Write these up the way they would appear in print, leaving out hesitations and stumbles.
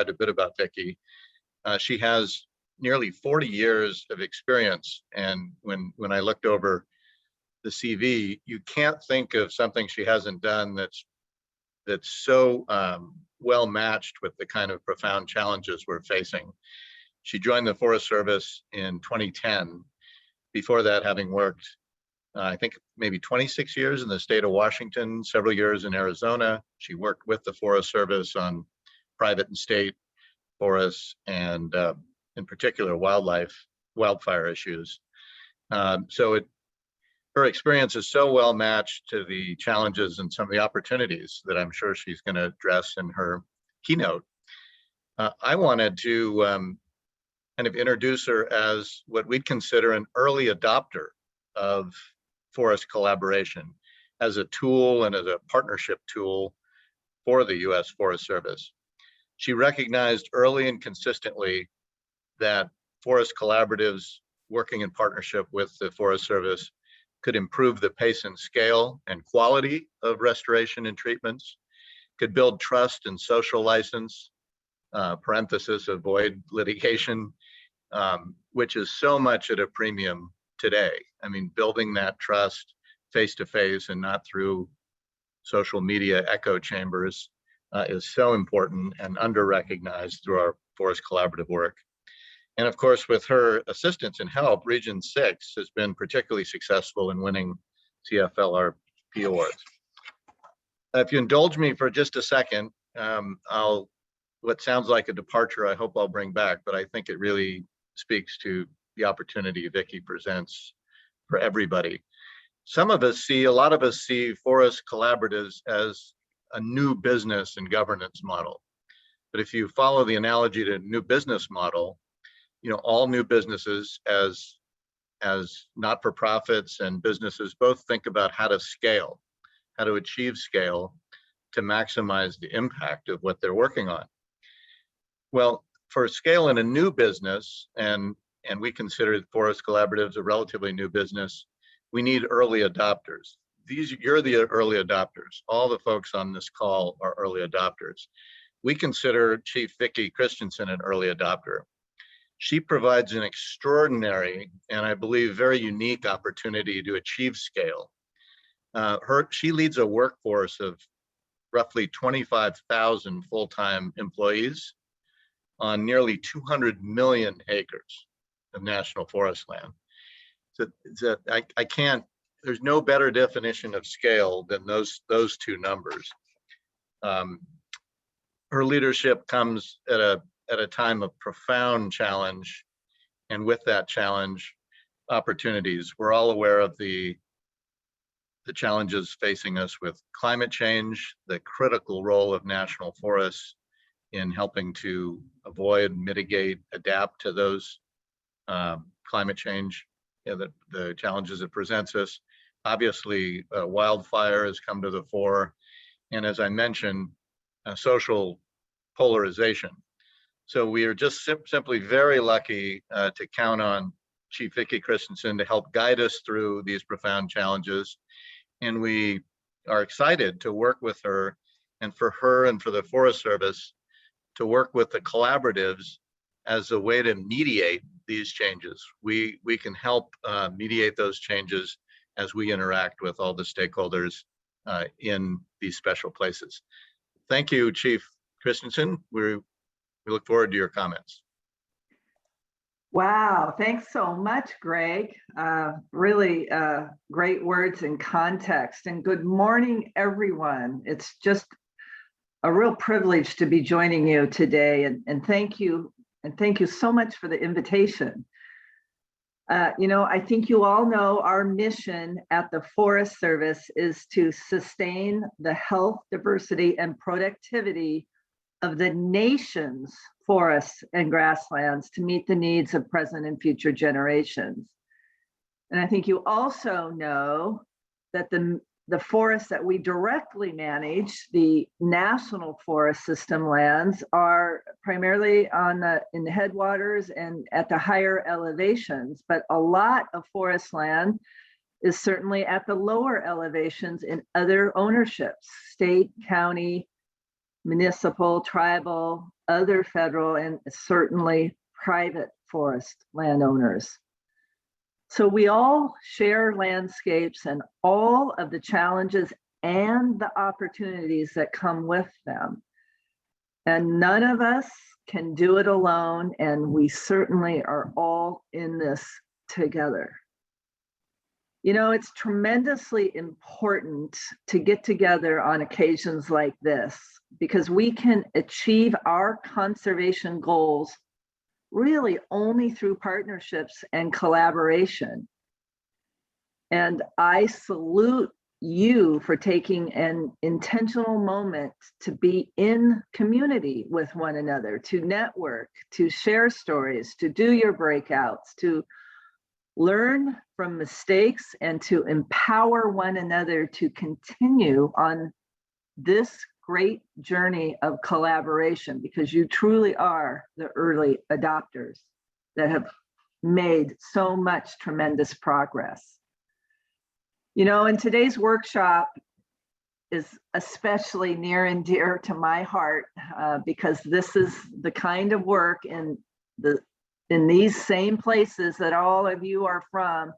a bit about Vicki. She has nearly 40 years of experience, and when I looked over the CV, you can't think of something she hasn't done that's so well matched with the kind of profound challenges we're facing. She joined the Forest Service in 2010. Before that, having worked, I think maybe 26 years in the state of Washington, several years in Arizona. She worked with the Forest Service on private and state forests and in particular wildfire issues. Her experience is so well matched to the challenges and some of the opportunities that I'm sure she's going to address in her keynote. I wanted to kind of introduce her as what we'd consider an early adopter of forest collaboration as a tool and as a partnership tool for the U.S. Forest Service. She recognized early and consistently that forest collaboratives working in partnership with the Forest Service could improve the pace and scale and quality of restoration and treatments, could build trust and social license, parenthesis, avoid litigation, which is so much at a premium today. I mean, building that trust face-to-face and not through social media echo chambers is so important and under-recognized through our forest collaborative work. And of course, with her assistance and help, Region 6 has been particularly successful in winning CFLRP awards. If you indulge me for just a second, what sounds like a departure, I hope I'll bring back, but I think it really speaks to the opportunity Vicki presents for everybody. A lot of us see forest collaboratives as a new business and governance model. But if you follow the analogy to new business model, all new businesses as not-for-profits and businesses both think about how to scale, how to achieve scale to maximize the impact of what they're working on. Well, for scale in a new business, and we consider forest collaboratives a relatively new business, we need early adopters. You're the early adopters. All the folks on this call are early adopters. We consider Chief Vicki Christiansen an early adopter. She provides an extraordinary and I believe very unique opportunity to achieve scale. She leads a workforce of roughly 25,000 full-time employees on nearly 200 million acres of national forest land. So there's no better definition of scale than those two numbers. Her leadership comes at a time of profound challenge, and with that challenge, opportunities. We're all aware of the challenges facing us with climate change, the critical role of national forests in helping to avoid, mitigate, adapt to those climate change, the challenges it presents us. Obviously, wildfire has come to the fore, and as I mentioned, social polarization. So we are just simply very lucky to count on Chief Vicki Christiansen to help guide us through these profound challenges. And we are excited to work with her and for the Forest Service to work with the collaboratives as a way to mediate these changes. We can help mediate those changes as we interact with all the stakeholders in these special places. Thank you, Chief Christiansen. We look forward to your comments. Wow, thanks so much, Greg. Really great words and context. And good morning, everyone. It's just a real privilege to be joining you today. And thank you. And thank you so much for the invitation. I think you all know our mission at the Forest Service is to sustain the health, diversity, and productivity of the nation's forests and grasslands to meet the needs of present and future generations. And I think you also know that the forests that we directly manage, the national forest system lands, are primarily in the headwaters and at the higher elevations, but a lot of forest land is certainly at the lower elevations in other ownerships, state, county, municipal, tribal, other federal and certainly private forest landowners. So we all share landscapes and all of the challenges and the opportunities that come with them. And none of us can do it alone, and we certainly are all in this together. You know, it's tremendously important to get together on occasions like this because we can achieve our conservation goals really only through partnerships and collaboration. And I salute you for taking an intentional moment to be in community with one another, to network, to share stories, to do your breakouts, to learn from mistakes, and to empower one another to continue on this great journey of collaboration, because you truly are the early adopters that have made so much tremendous progress. You know, and today's workshop is especially near and dear to my heart because this is the kind of work in these same places that all of you are from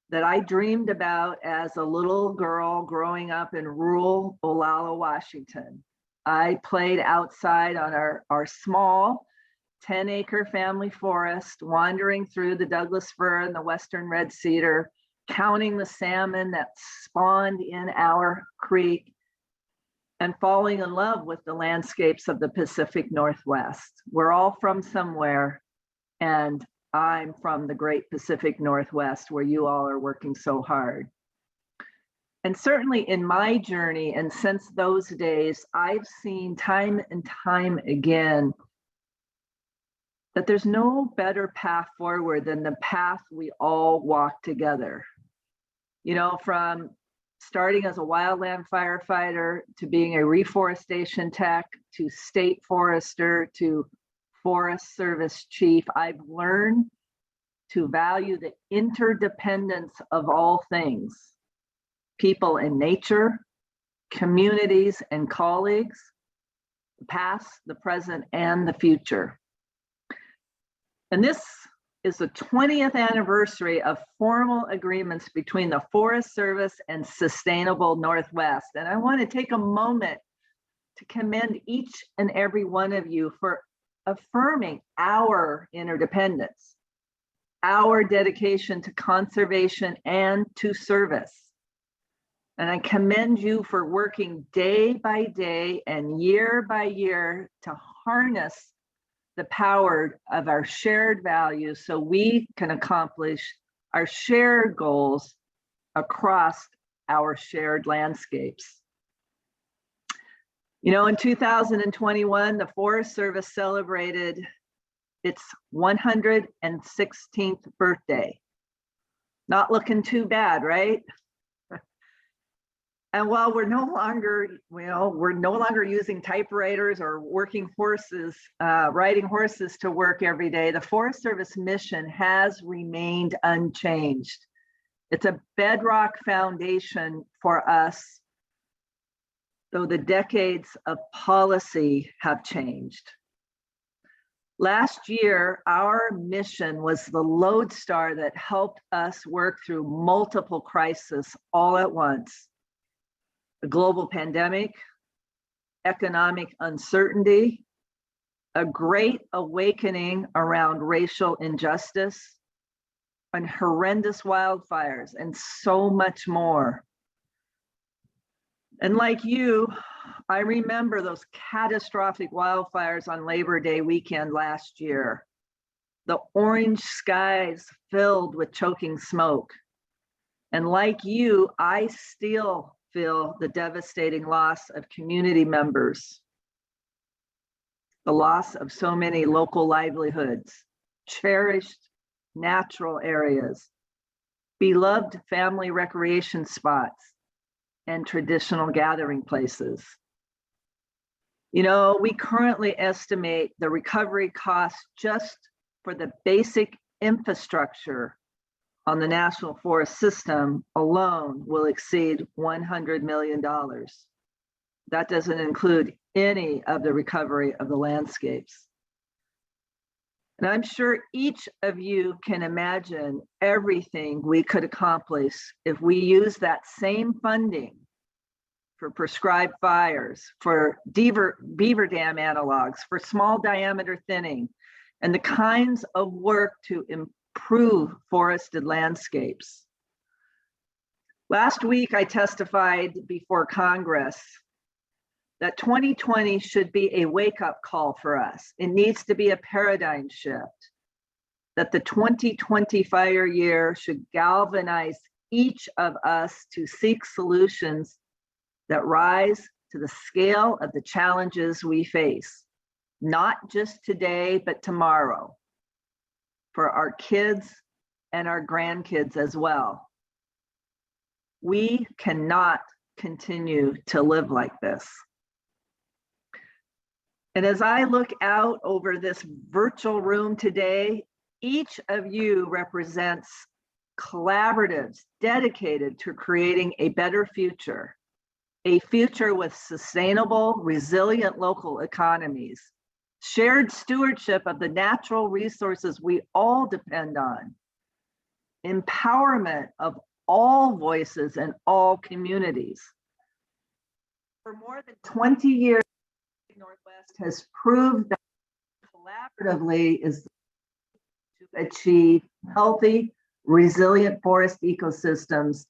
that I dreamed about as a little girl growing up in rural Olalla, Washington. I played outside on our small 10-acre family forest, wandering through the Douglas fir and the western red cedar, counting the salmon that spawned in our creek, and falling in love with the landscapes of the Pacific Northwest. We're all from somewhere, and I'm from the great Pacific Northwest where you all are working so hard. And certainly in my journey, and since those days, I've seen time and time again that there's no better path forward than the path we all walk together. You know, from starting as a wildland firefighter to being a reforestation tech, to state forester, to Forest Service chief, I've learned to value the interdependence of all things, people and nature, communities and colleagues, the past, the present, and the future. And this is the 20th anniversary of formal agreements between the Forest Service and Sustainable Northwest. And I want to take a moment to commend each and every one of you for affirming our interdependence, our dedication to conservation and to service. And I commend you for working day by day and year by year to harness the power of our shared values so we can accomplish our shared goals across our shared landscapes. You know, in 2021, the Forest Service celebrated its 116th birthday. Not looking too bad, right? And while we're no longer using typewriters or working horses, riding horses to work every day, the Forest Service mission has remained unchanged. It's a bedrock foundation for us, though the decades of policy have changed. Last year, our mission was the lodestar that helped us work through multiple crises all at once. A global pandemic, economic uncertainty, a great awakening around racial injustice, and horrendous wildfires, and so much more. And like you, I remember those catastrophic wildfires on Labor Day weekend last year. The orange skies filled with choking smoke. And like you, I still feel the devastating loss of community members, the loss of so many local livelihoods, cherished natural areas, beloved family recreation spots, and traditional gathering places. You know, we currently estimate the recovery cost just for the basic infrastructure on the National Forest System alone will exceed $100 million. That doesn't include any of the recovery of the landscapes. And I'm sure each of you can imagine everything we could accomplish if we use that same funding for prescribed fires, for beaver dam analogs, for small diameter thinning, and the kinds of work to improve forested landscapes. Last week, I testified before Congress that 2020 should be a wake-up call for us. It needs to be a paradigm shift, that the 2020 fire year should galvanize each of us to seek solutions that rise to the scale of the challenges we face, not just today, but tomorrow, for our kids and our grandkids as well. We cannot continue to live like this. And as I look out over this virtual room today, each of you represents collaboratives dedicated to creating a better future, a future with sustainable, resilient local economies, shared stewardship of the natural resources we all depend on, empowerment of all voices and all communities. For more than 20 years, Northwest has proved that collaboratively is to achieve healthy, resilient forest ecosystems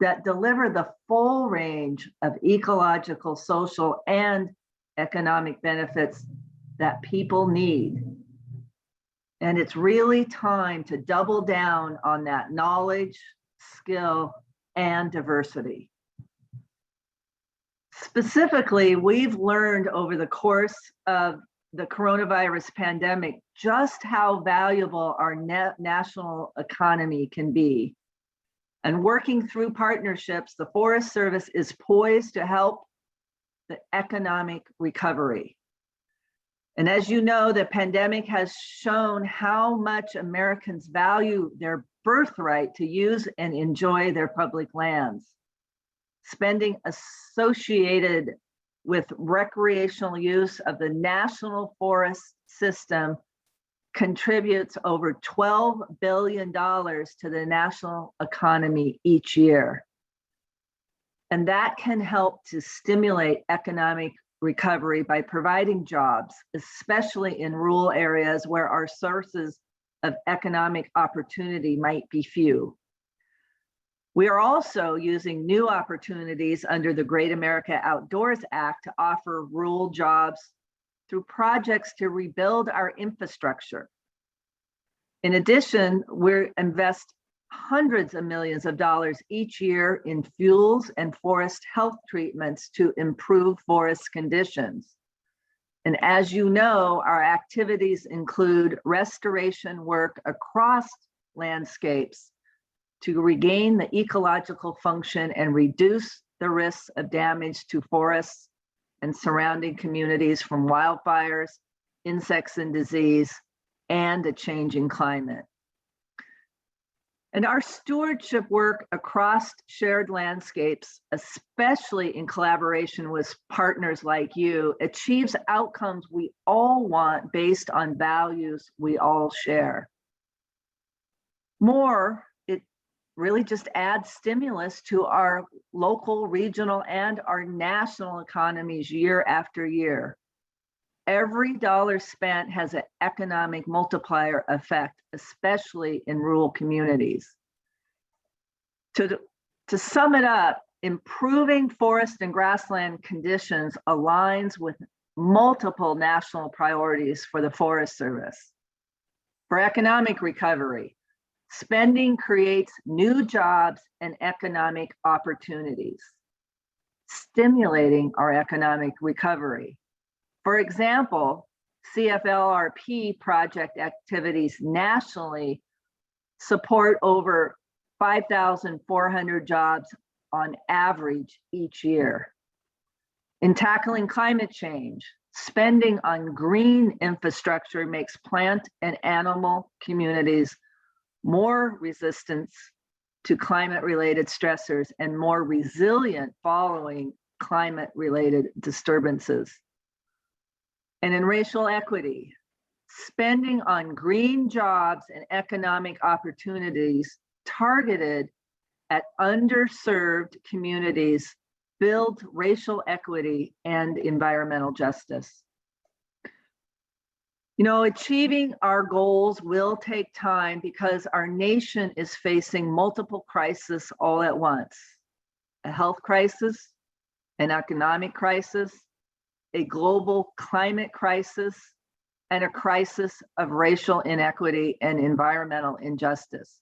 that deliver the full range of ecological, social, and economic benefits that people need. And it's really time to double down on that knowledge, skill, and diversity. Specifically, we've learned over the course of the coronavirus pandemic just how valuable our national economy can be. And working through partnerships, the Forest Service is poised to help the economic recovery. And as you know, the pandemic has shown how much Americans value their birthright to use and enjoy their public lands. Spending associated with recreational use of the national forest system contributes over $12 billion to the national economy each year. And that can help to stimulate economic recovery by providing jobs, especially in rural areas where our sources of economic opportunity might be few. We are also using new opportunities under the Great America Outdoors Act to offer rural jobs through projects to rebuild our infrastructure. In addition, we invest hundreds of millions of dollars each year in fuels and forest health treatments to improve forest conditions. And as you know, our activities include restoration work across landscapes to regain the ecological function and reduce the risks of damage to forests and surrounding communities from wildfires, insects and disease, and a changing climate. And our stewardship work across shared landscapes, especially in collaboration with partners like you, achieves outcomes we all want based on values we all share. More, it really just adds stimulus to our local, regional, and our national economies year after year. Every dollar spent has an economic multiplier effect, especially in rural communities. To sum it up, improving forest and grassland conditions aligns with multiple national priorities for the Forest Service. For economic recovery, spending creates new jobs and economic opportunities, stimulating our economic recovery. For example, CFLRP project activities nationally support over 5,400 jobs on average each year. In tackling climate change, spending on green infrastructure makes plant and animal communities more resistant to climate-related stressors and more resilient following climate-related disturbances. And in racial equity, spending on green jobs and economic opportunities targeted at underserved communities build racial equity and environmental justice. You know, achieving our goals will take time because our nation is facing multiple crises all at once: a health crisis, an economic crisis, a global climate crisis, and a crisis of racial inequity and environmental injustice.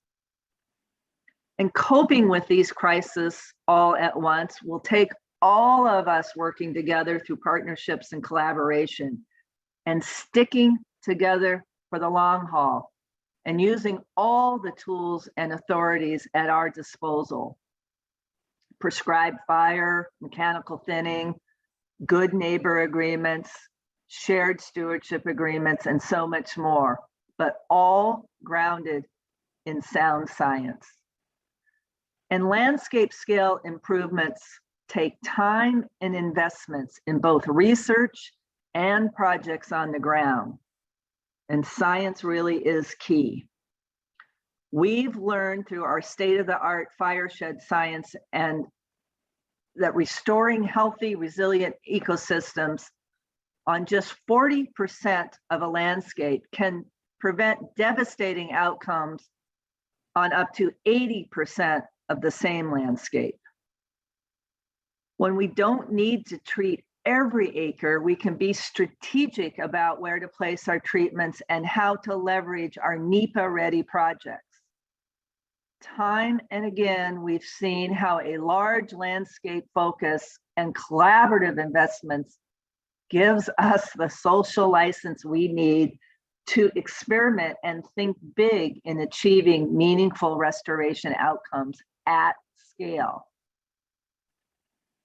And coping with these crises all at once will take all of us working together through partnerships and collaboration, and sticking together for the long haul, and using all the tools and authorities at our disposal: prescribed fire, mechanical thinning, good neighbor agreements, shared stewardship agreements, and so much more, but all grounded in sound science. And landscape scale improvements take time and investments in both research and projects on the ground. And science really is key. We've learned through our state-of-the-art fireshed science and that restoring healthy, resilient ecosystems on just 40% of a landscape can prevent devastating outcomes on up to 80% of the same landscape. When we don't need to treat every acre, we can be strategic about where to place our treatments and how to leverage our NEPA-ready projects. Time and again, we've seen how a large landscape focus and collaborative investments gives us the social license we need to experiment and think big in achieving meaningful restoration outcomes at scale.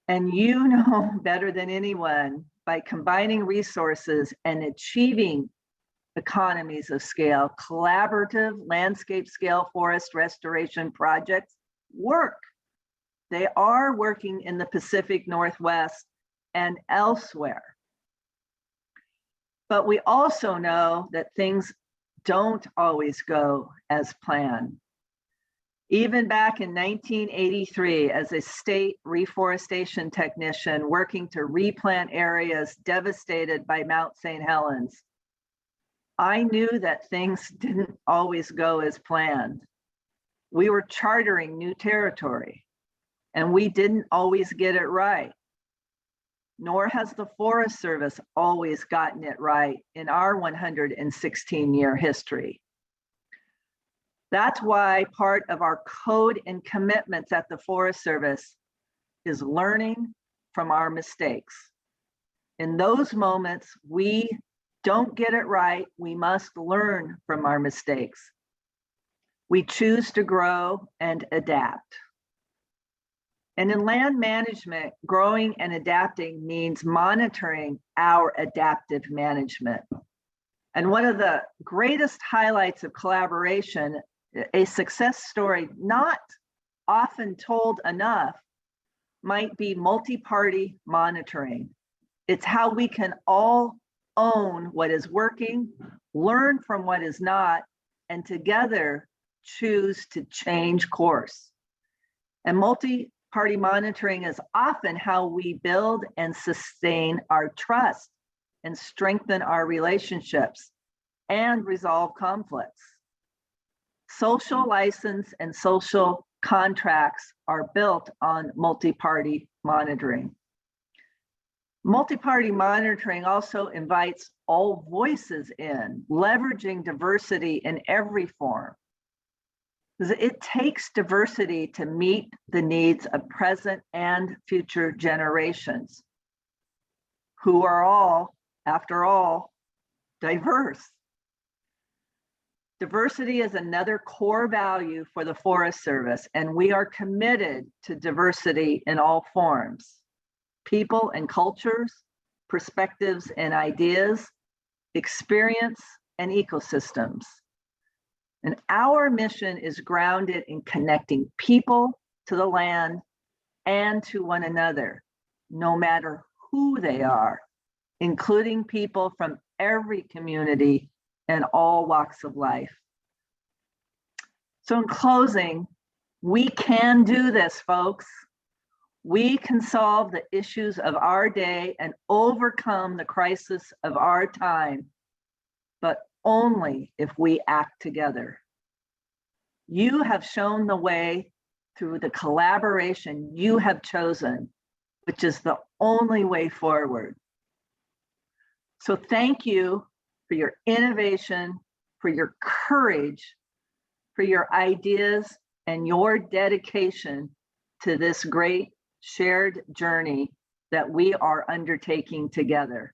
And you know better than anyone, by combining resources and achieving economies of scale, collaborative landscape scale forest restoration projects work. They are working in the Pacific Northwest and elsewhere. But we also know that things don't always go as planned. Even back in 1983, as a state reforestation technician working to replant areas devastated by Mount St. Helens, I knew that things didn't always go as planned. We were chartering new territory, and we didn't always get it right. Nor has the Forest Service always gotten it right in our 116-year history. That's why part of our code and commitments at the Forest Service is learning from our mistakes. In those moments we don't get it right, we must learn from our mistakes. We choose to grow and adapt. And in land management, growing and adapting means monitoring our adaptive management. And one of the greatest highlights of collaboration, a success story not often told enough, might be multi-party monitoring. It's how we can all own what is working, learn from what is not, and together choose to change course. And multi-party monitoring is often how we build and sustain our trust and strengthen our relationships and resolve conflicts. Social license and social contracts are built on multi-party monitoring. Multi-party monitoring also invites all voices in, leveraging diversity in every form. It takes diversity to meet the needs of present and future generations, who are all, after all, diverse. Diversity is another core value for the Forest Service, and we are committed to diversity in all forms: people and cultures, perspectives and ideas, experience and ecosystems. And our mission is grounded in connecting people to the land and to one another, no matter who they are, including people from every community and all walks of life. So in closing, we can do this, folks. We can solve the issues of our day and overcome the crisis of our time, but only if we act together. You have shown the way through the collaboration you have chosen, which is the only way forward. So thank you for your innovation, for your courage, for your ideas, and your dedication to this great shared journey that we are undertaking together.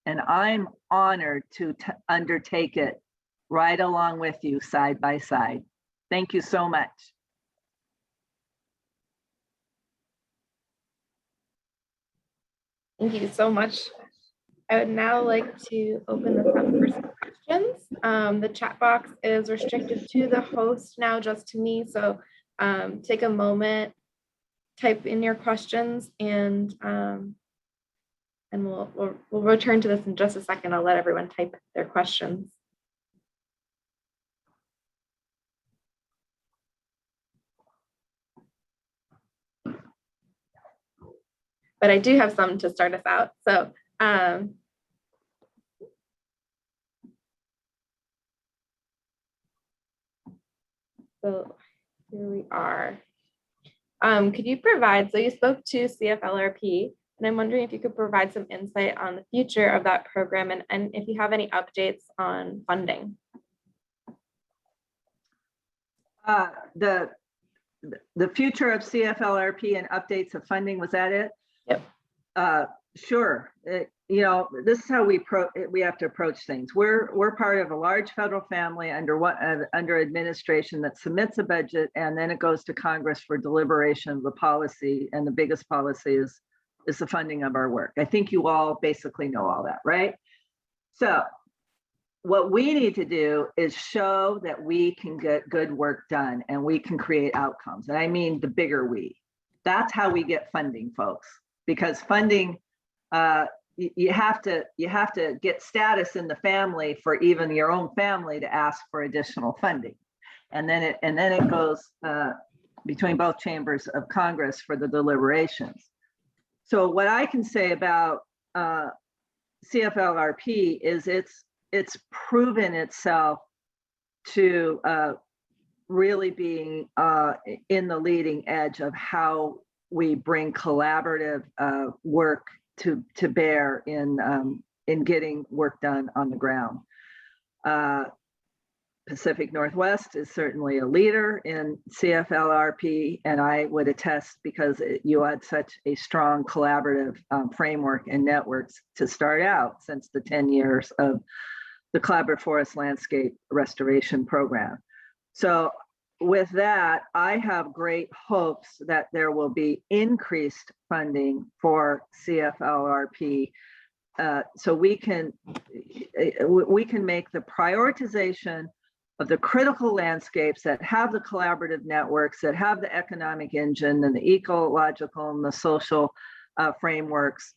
And I'm honored to undertake it right along with you, side by side. Thank you so much. Thank you so much. I would now like to open this up for some questions. The chat box is restricted to the host now, just to me. So take a moment, type in your questions, and we'll return to this in just a second. I'll let everyone type their questions. But I do have some to start us out. So so here we are. Could you provide, so you spoke to CFLRP, and I'm wondering if you could provide some insight on the future of that program and if you have any updates on funding. The future of CFLRP and updates of funding, was that it? Yep. Sure. You know, this is how we have to approach things. We're part of a large federal family under administration that submits a budget, and then it goes to Congress for deliberation of the policy. And the biggest policy is the funding of our work. I think you all basically know all that, right? So what we need to do is show that we can get good work done and we can create outcomes. And I mean the bigger we. That's how we get funding, folks. Because funding, you have to get status in the family for even your own family to ask for additional funding, and then it goes between both chambers of Congress for the deliberations. So what I can say about CFLRP is it's proven itself to really being in the leading edge of how we bring collaborative work to bear in getting work done on the ground. Pacific Northwest is certainly a leader in CFLRP, and I would attest because you had such a strong collaborative framework and networks to start out since the 10 years of the Collaborative Forest Landscape Restoration Program. So with that, I have great hopes that there will be increased funding for CFLRP, so we can make the prioritization of the critical landscapes that have the collaborative networks, that have the economic engine and the ecological and the social frameworks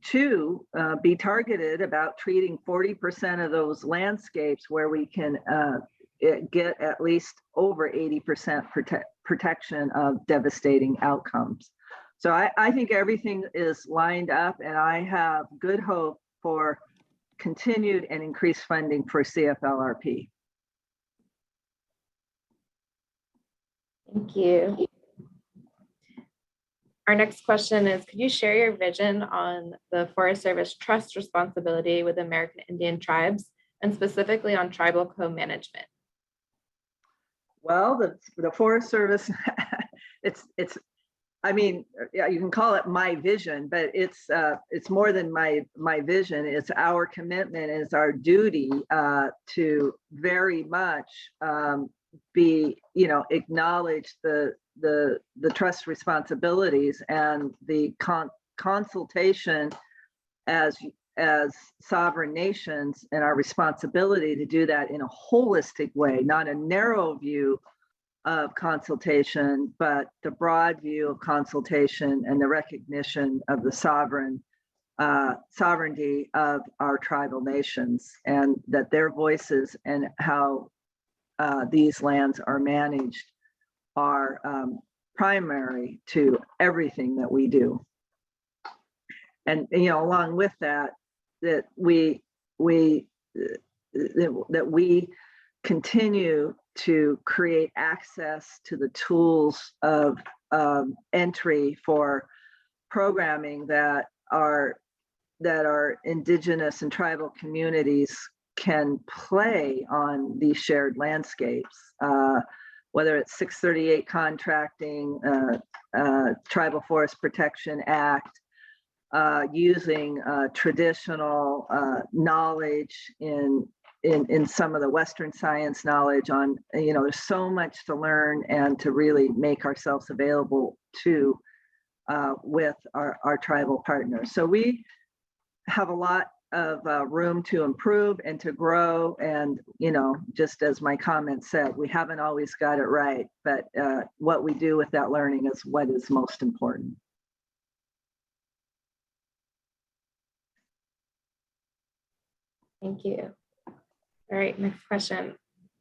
to be targeted about treating 40% of those landscapes where we can get at least over 80% protection of devastating outcomes. So I think everything is lined up, and I have good hope for continued and increased funding for CFLRP. Thank you. Our next question is, could you share your vision on the Forest Service trust responsibility with American Indian tribes, and specifically on tribal co-management? Well, the Forest Service, I mean, yeah, you can call it my vision, but it's more than my vision. It's our commitment, it's our duty to very much be, acknowledge the trust responsibilities and the consultation as sovereign nations, and our responsibility to do that in a holistic way, not a narrow view of consultation, but the broad view of consultation and the recognition of the sovereignty of our tribal nations, and that their voices and how these lands are managed are primary to everything that we do. And along with that, that we continue to create access to the tools of entry for programming that our indigenous and tribal communities can play on these shared landscapes, whether it's 638 contracting, Tribal Forest Protection Act, using traditional knowledge in some of the Western science knowledge on, there's so much to learn and to really make ourselves available to with our tribal partners. So we have a lot of room to improve and to grow. And, just as my comment said, we haven't always got it right, but what we do with that learning is what is most important. Thank you. All right, next question.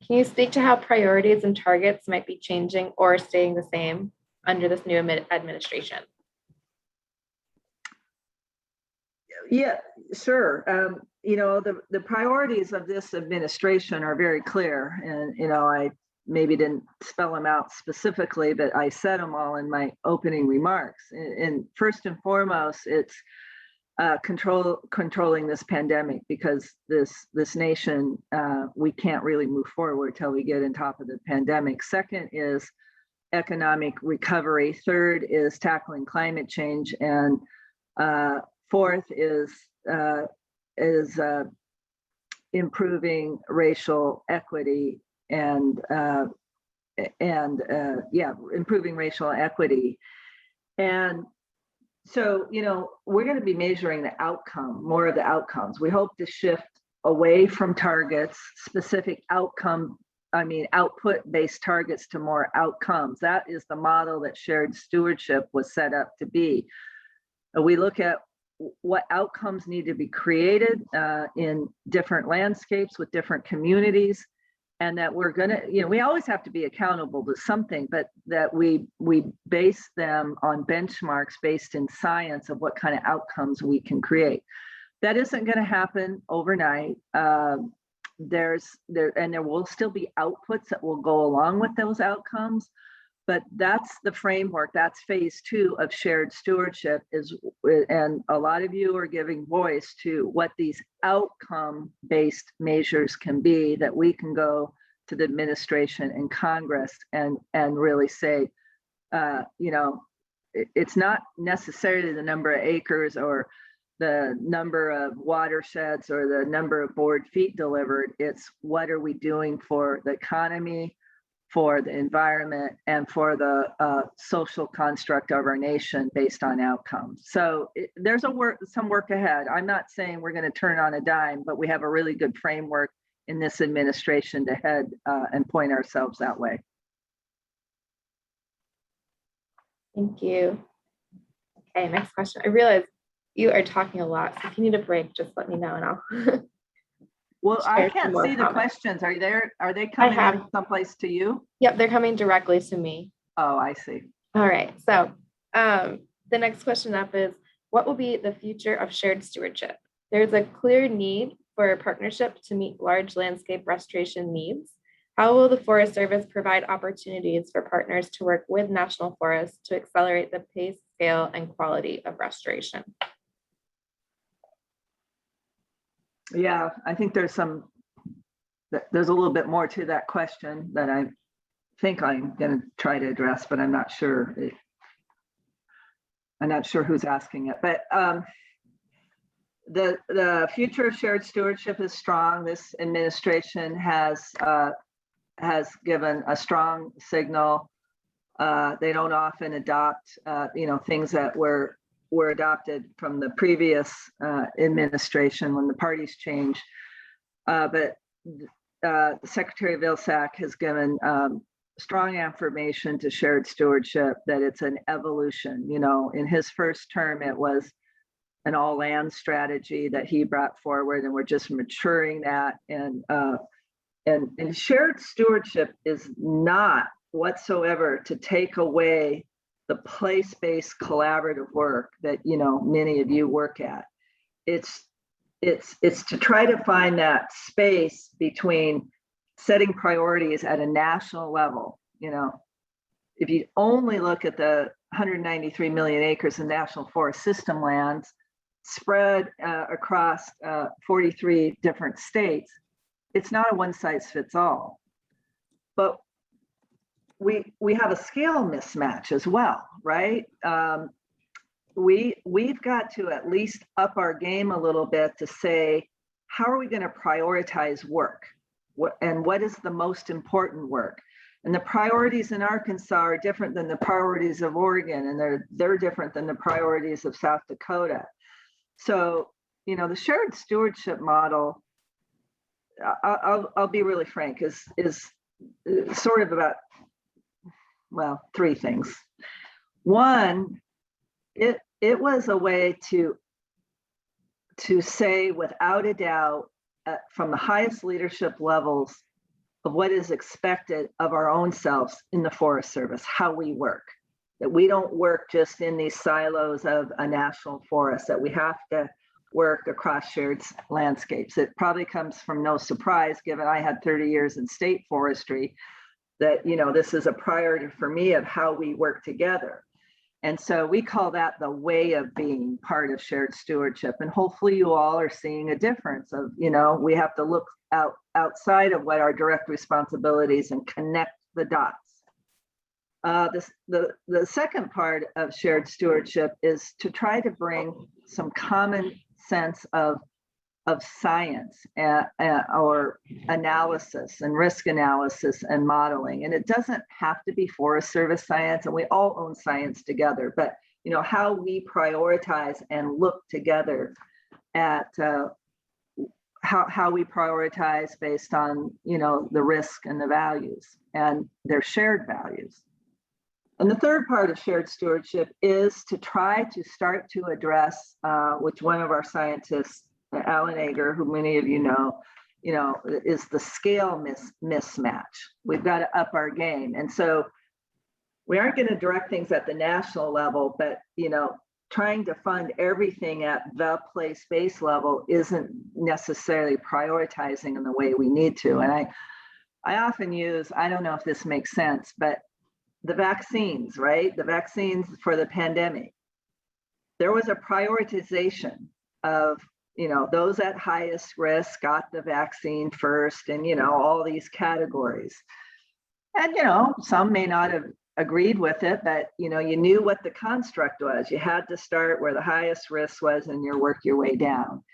Can you speak to how priorities and targets might be changing or staying the same under this new administration? Yeah, sure. The priorities of this administration are very clear, and I maybe didn't spell them out specifically, but I said them all in my opening remarks. And first and foremost, it's controlling this pandemic, because this nation, we can't really move forward till we get on top of the pandemic. Second is economic recovery. Third is tackling climate change, and fourth is improving racial equity and improving racial equity. And so, we're going to be measuring the outcome, more of the outcomes. We hope to shift away from targets, specific output-based targets, to more outcomes. That is the model that shared stewardship was set up to be. We look at what outcomes need to be created in different landscapes with different communities, and that we're going to, we always have to be accountable to something, but that we base them on benchmarks based in science of what kind of outcomes we can create. That isn't going to happen overnight. There will still be outputs that will go along with those outcomes, but that's the framework. That's phase 2 of shared stewardship, and a lot of you are giving voice to what these outcome-based measures can be, that we can go to the administration and Congress and really say, it's not necessarily the number of acres or the number of watersheds or the number of board feet delivered. It's what are we doing for the economy, for the environment, and for the social construct of our nation based on outcomes. So there's some work ahead. I'm not saying we're going to turn on a dime, but we have a really good framework in this administration to head and point ourselves that way. Thank you. Okay, next question. I realize you are talking a lot, so if you need a break, just let me know and I'll. Well, I can't see the questions. Are they coming in someplace to you? Yep, they're coming directly to me. Oh, I see. All right. So the next question up is, what will be the future of shared stewardship? There's a clear need for a partnership to meet large landscape restoration needs. How will the Forest Service provide opportunities for partners to work with national forests to accelerate the pace, scale, and quality of restoration? Yeah, I think there's a little bit more to that question that I think I'm going to try to address, but I'm not sure. I'm not sure who's asking it, but the future of shared stewardship is strong. This administration has given a strong signal. They don't often adopt, things that were adopted from the previous administration when the parties change. But Secretary Vilsack has given strong affirmation to shared stewardship that it's an evolution. You know, in his first term, it was an all land strategy that he brought forward, and we're just maturing that. And shared stewardship is not whatsoever to take away the place-based collaborative work that, you know, many of you work at. It's to try to find that space between setting priorities at a national level. You know, if you only look at the 193 million acres of national forest system lands spread across 43 different states, it's not a one size fits all. But we have a scale mismatch as well, right? We've got to at least up our game a little bit to say, how are we going to prioritize work? What is the most important work? And the priorities in Arkansas are different than the priorities of Oregon, and they're different than the priorities of South Dakota. So, you know, the shared stewardship model, I'll be really frank, is sort of about, well, three things. One, it was a way to say without a doubt from the highest leadership levels of what is expected of our own selves in the Forest Service, how we work, that we don't work just in these silos of a national forest, that we have to work across shared landscapes. It probably comes from no surprise, given I had 30 years in state forestry, that, you know, this is a priority for me of how we work together. And so we call that the way of being part of shared stewardship. And hopefully you all are seeing a difference of, you know, we have to look outside of what our direct responsibilities and connect the dots. The second part of shared stewardship is to try to bring some common sense of science or analysis and risk analysis and modeling. And it doesn't have to be Forest Service science, and we all own science together, but, you know, how we prioritize and look together at how we prioritize based on, you know, the risk and the values and their shared values. And the third part of shared stewardship is to try to start to address, which one of our scientists, Alan Ager, who many of you know, is the scale mismatch. We've got to up our game. And so we aren't going to direct things at the national level, but, you know, trying to fund everything at the place-based level isn't necessarily prioritizing in the way we need to. And I often use, I don't know if this makes sense, but the vaccines, right? The vaccines for the pandemic. There was a prioritization of, you know, those at highest risk got the vaccine first, and, you know, all these categories. And, you know, some may not have agreed with it, but, you know, you knew what the construct was. You had to start where the highest risk was and you work your way down.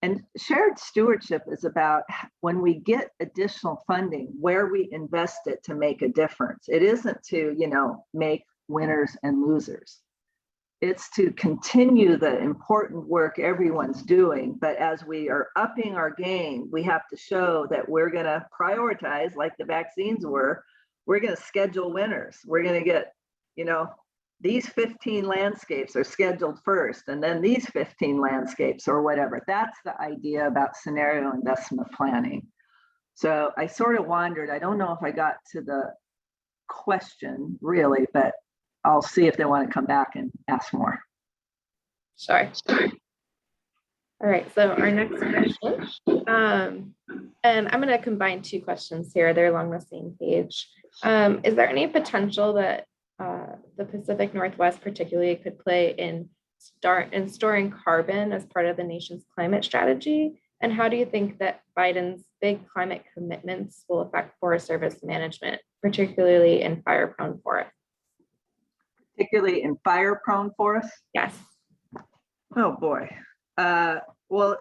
And shared stewardship is about when we get additional funding, where we invest it to make a difference. It isn't to, you know, make winners and losers. It's to continue the important work everyone's doing, but as we are upping our game, we have to show that we're going to prioritize, like the vaccines were. We're going to schedule winners. We're going to get, you know, these 15 landscapes are scheduled first, and then these 15 landscapes or whatever. That's the idea about scenario investment planning. So I sort of wandered. I don't know if I got to the question really, but I'll see if they want to come back and ask more. Sure. All right, so our next question, and I'm going to combine two questions here. They're along the same page. Is there any potential that the Pacific Northwest particularly could play in storing carbon as part of the nation's climate strategy? And how do you think that Biden's big climate commitments will affect Forest Service management, particularly in fire-prone forests? Particularly in fire-prone forests? Yes. Oh boy. Well,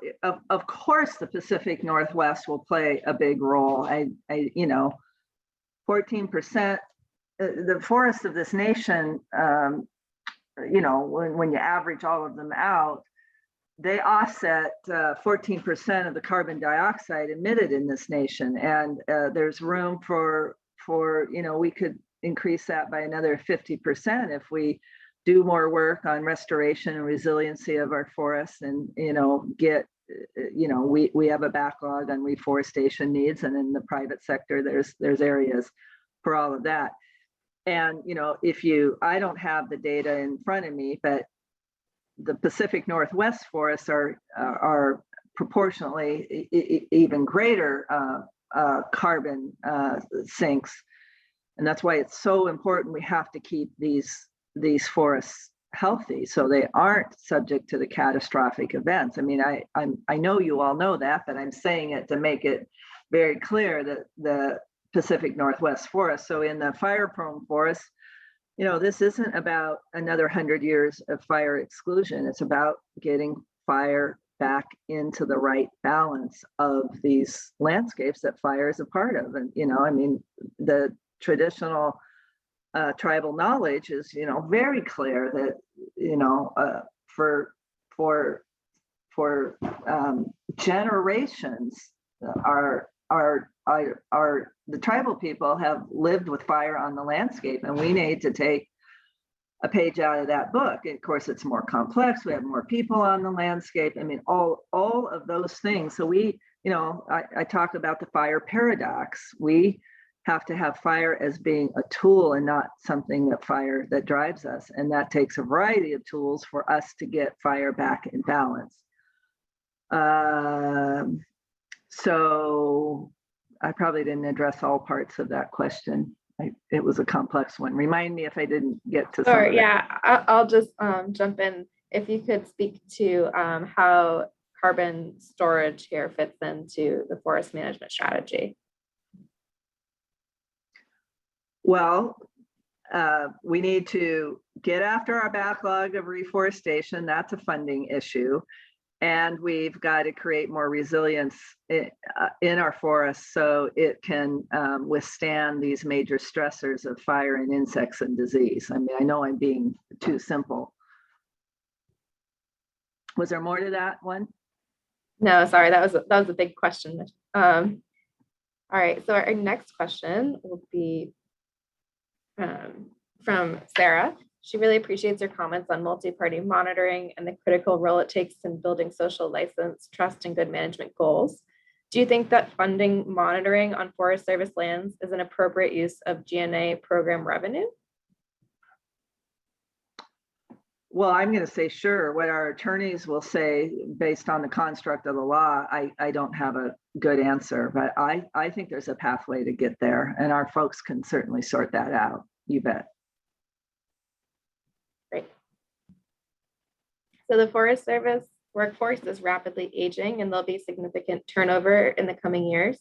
of course, the Pacific Northwest will play a big role. You know, 14%. The forests of this nation, you know, when you average all of them out, they offset 14% of the carbon dioxide emitted in this nation, and there's room for for, we could increase that by another 50% if we do more work on restoration and resiliency of our forests, and get, we have a backlog on reforestation needs, and in the private sector there's areas for all of that. And I don't have the data in front of me, but the Pacific Northwest forests are proportionally even greater carbon sinks, and that's why it's so important. We have to keep these forests healthy so they aren't subject to the catastrophic events. I mean, I know you all know that, but I'm saying it to make it very clear that the Pacific Northwest forest. So in the fire-prone forests, this isn't about another 100 years of fire exclusion. It's about getting fire back into the right balance of these landscapes that fire is a part of. And, the traditional tribal knowledge is, very clear that, for generations, the tribal people have lived with fire on the landscape, and we need to take a page out of that book. Of course, it's more complex. We have more people on the landscape. I mean, all of those things. So I talk about the fire paradox. We have to have fire as being a tool and not something that drives us. And that takes a variety of tools for us to get fire back in balance. So I probably didn't address all parts of that question. It was a complex one. Remind me if I didn't get to some of it. Yeah, I'll just jump in. If you could speak to how carbon storage here fits into the forest management strategy. Well, we need to get after our backlog of reforestation. That's a funding issue. And we've got to create more resilience in our forests so it can withstand these major stressors of fire and insects and disease. I mean, I know I'm being too simple. Was there more to that one? No, sorry, that was a big question. All right, so our next question will be from Sarah. She really appreciates your comments on multi-party monitoring and the critical role it takes in building social license, trust, and good management goals. Do you think that funding monitoring on Forest Service lands is an appropriate use of GNA program revenue? Well, I'm going to say sure. What our attorneys will say based on the construct of the law, I don't have a good answer, but I think there's a pathway to get there, and our folks can certainly sort that out. You bet. Great. So the Forest Service workforce is rapidly aging, and there'll be significant turnover in the coming years.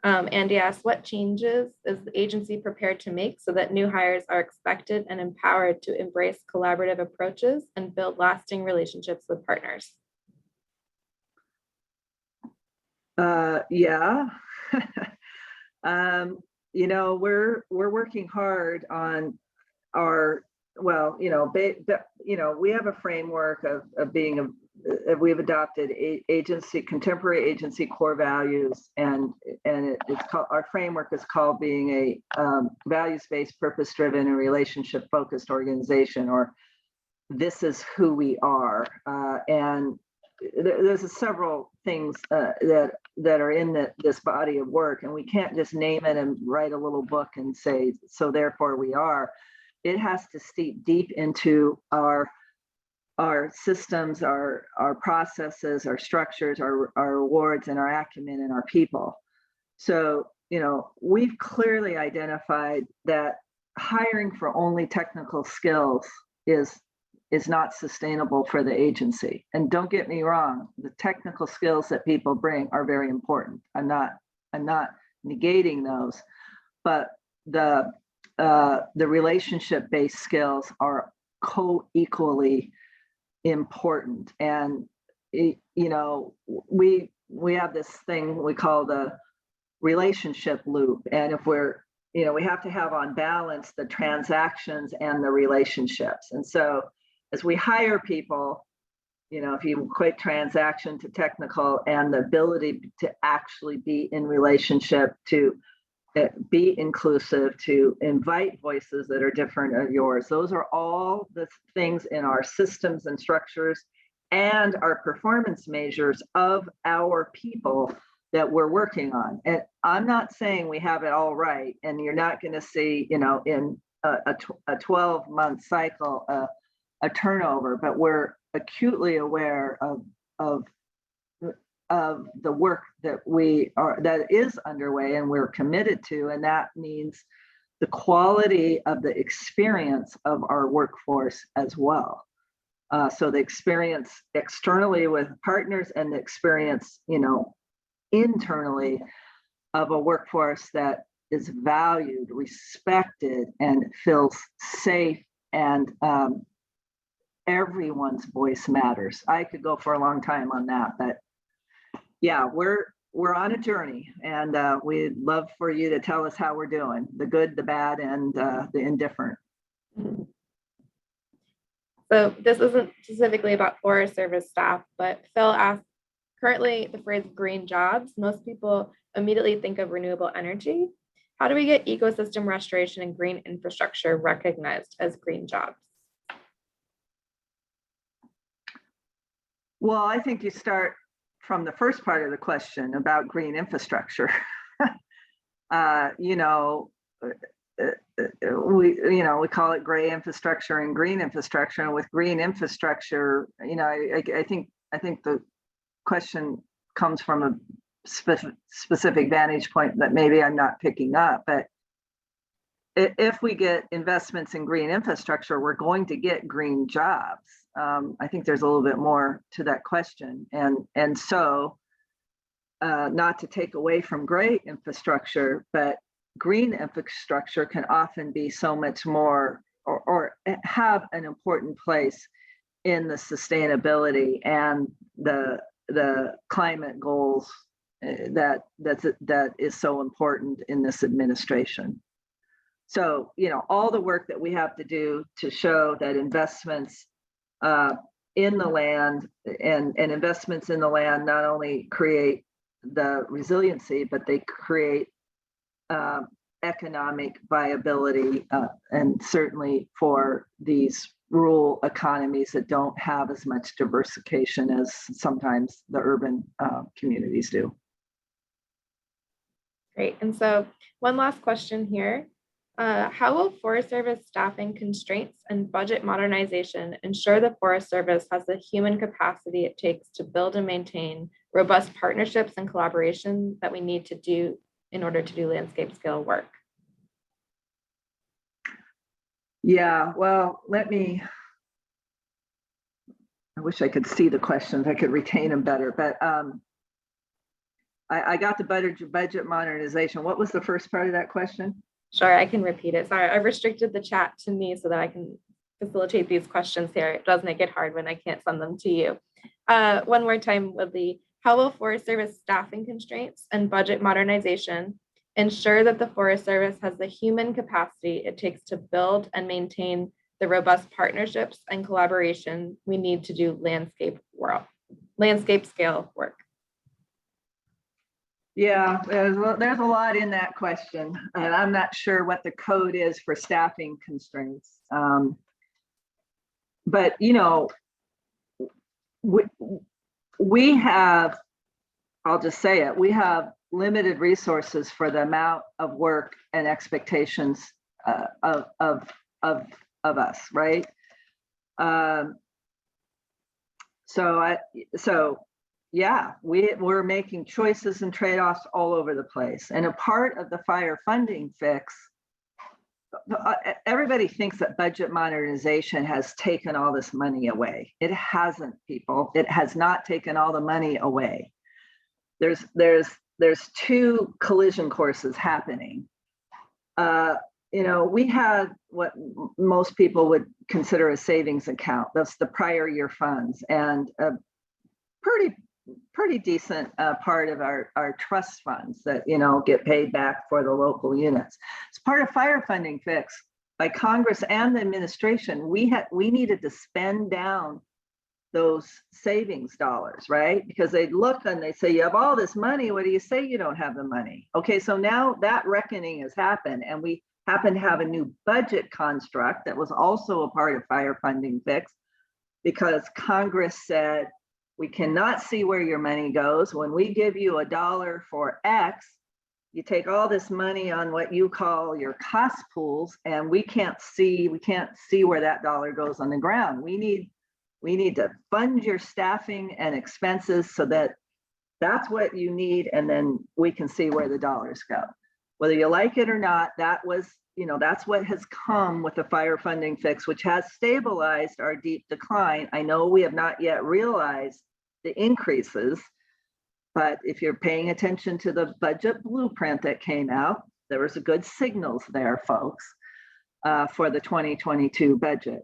Andy asks, what changes is the agency prepared to make so that new hires are expected and empowered to embrace collaborative approaches and build lasting relationships with partners? Yeah. We're working hard on our, we have a framework of being we've adopted contemporary agency core values, and it's called, our framework is called being a values-based, purpose-driven, and relationship-focused organization, or this is who we are. And there's several things that are in this body of work, and we can't just name it and write a little book and say, so therefore we are. It has to steep deep into our systems, our processes, our structures, our awards, and our acumen, and our people. So, we've clearly identified that hiring for only technical skills is not sustainable for the agency. And don't get me wrong, the technical skills that people bring are very important. I'm not negating those, but the relationship-based skills are co-equally important. And we have this thing we call the relationship loop, and if we have to have on balance the transactions and the relationships. And so as we hire people, if you equate transaction to technical and the ability to actually be in relationship to be inclusive, to invite voices that are different of yours. Those are all the things in our systems and structures and our performance measures of our people that we're working on. And I'm not saying we have it all right, and you're not going to see, in a 12-month cycle, a turnover, but we're acutely aware of the work that is underway and we're committed to, and that means the quality of the experience of our workforce as well. So the experience externally with partners and the experience, internally of a workforce that is valued, respected, and feels safe, and everyone's voice matters. I could go for a long time on that, but yeah, we're on a journey, and we'd love for you to tell us how we're doing, the good, the bad, and the indifferent. So this isn't specifically about Forest Service staff, but Phil asked, currently the phrase green jobs, most people immediately think of renewable energy. How do we get ecosystem restoration and green infrastructure recognized as green jobs? Well, I think you start from the first part of the question about green infrastructure. We call it gray infrastructure and green infrastructure. And with green infrastructure, I think the question comes from a specific vantage point that maybe I'm not picking up. But if we get investments in green infrastructure, we're going to get green jobs. I think there's a little bit more to that question. And so not to take away from gray infrastructure, but green infrastructure can often be so much more, or have an important place in the sustainability and the climate goals that is so important in this administration. So, all the work that we have to do to show that investments in the land and investments in the land not only create the resiliency, but they create economic viability, and certainly for these rural economies that don't have as much diversification as sometimes the urban communities do. Great. And so one last question here. How will Forest Service staffing constraints and budget modernization ensure the Forest Service has the human capacity it takes to build and maintain robust partnerships and collaboration that we need to do in order to do landscape scale work? Yeah, well, I wish I could see the questions, I could retain them better, but I got the budget modernization. What was the first part of that question? Sure, I can repeat it. Sorry, I've restricted the chat to me so that I can facilitate these questions here. It does make it hard when I can't send them to you. One more time, Woodley. How will Forest Service staffing constraints and budget modernization ensure that the Forest Service has the human capacity it takes to build and maintain the robust partnerships and collaboration we need to do landscape scale work? Yeah, there's a lot in that question, and I'm not sure what the code is for staffing constraints. But we have, I'll just say it, we have limited resources for the amount of work and expectations of us, right? Yeah, we're making choices and trade-offs all over the place. And a part of the fire funding fix, everybody thinks that budget modernization has taken all this money away. It hasn't, people. It has not taken all the money away. There's two collision courses happening. We had what most people would consider a savings account. That's the prior year funds, and a pretty decent part of our trust funds that get paid back for the local units. As part of fire funding fix by Congress and the administration, we needed to spend down those savings dollars, right? Because they look and they say, you have all this money. What do you say you don't have the money? Okay, so now that reckoning has happened, and we happen to have a new budget construct that was also a part of fire funding fix, because Congress said, we cannot see where your money goes. When we give you $1 for X, you take all this money on what you call your cost pools, and we can't see where that dollar goes on the ground. We need to fund your staffing and expenses so that that's what you need, and then we can see where the dollars go. Whether you like it or not, that was, that's what has come with the fire funding fix, which has stabilized our deep decline. I know we have not yet realized the increases, but if you're paying attention to the budget blueprint that came out, there was a good signals there, folks, for the 2022 budget.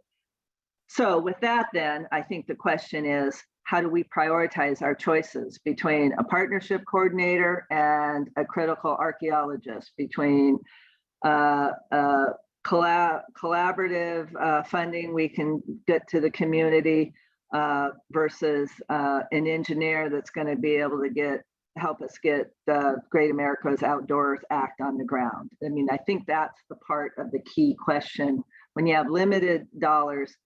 So with that, then, I think the question is, how do we prioritize our choices between a partnership coordinator and a critical archaeologist, between collaborative funding we can get to the community versus an engineer that's going to be able to help us get the Great America's Outdoors Act on the ground? I mean, I think that's the part of the key question. When you have limited dollars,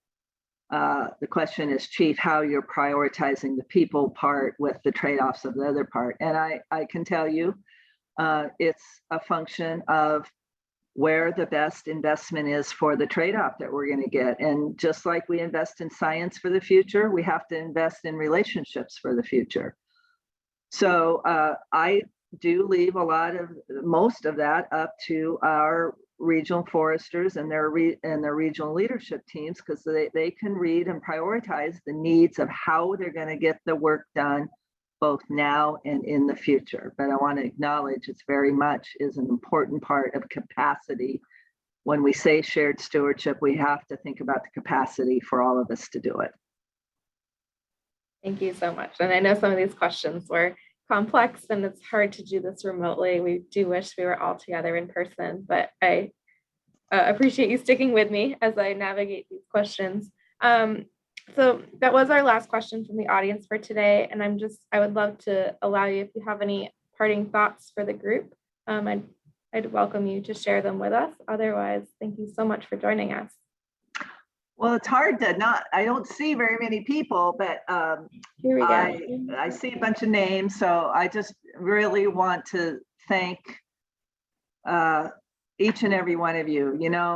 the question is, Chief, how you're prioritizing the people part with the trade-offs of the other part. And I can tell you, it's a function of where the best investment is for the trade-off that we're going to get. And just like we invest in science for the future, we have to invest in relationships for the future. So I do leave most of that up to our regional foresters and their regional leadership teams, because they can read and prioritize the needs of how they're going to get the work done both now and in the future. But I want to acknowledge it's very much is an important part of capacity. When we say shared stewardship, we have to think about the capacity for all of us to do it. Thank you so much. And I know some of these questions were complex and it's hard to do this remotely. We do wish we were all together in person, but I appreciate you sticking with me as I navigate these questions. So that was our last question from the audience for today. And I would love to allow you, if you have any parting thoughts for the group, I'd welcome you to share them with us. Otherwise, thank you so much for joining us. Well, it's hard to I don't see very many people, but Here we go. I see a bunch of names. So I just really want to thank each and every one of you.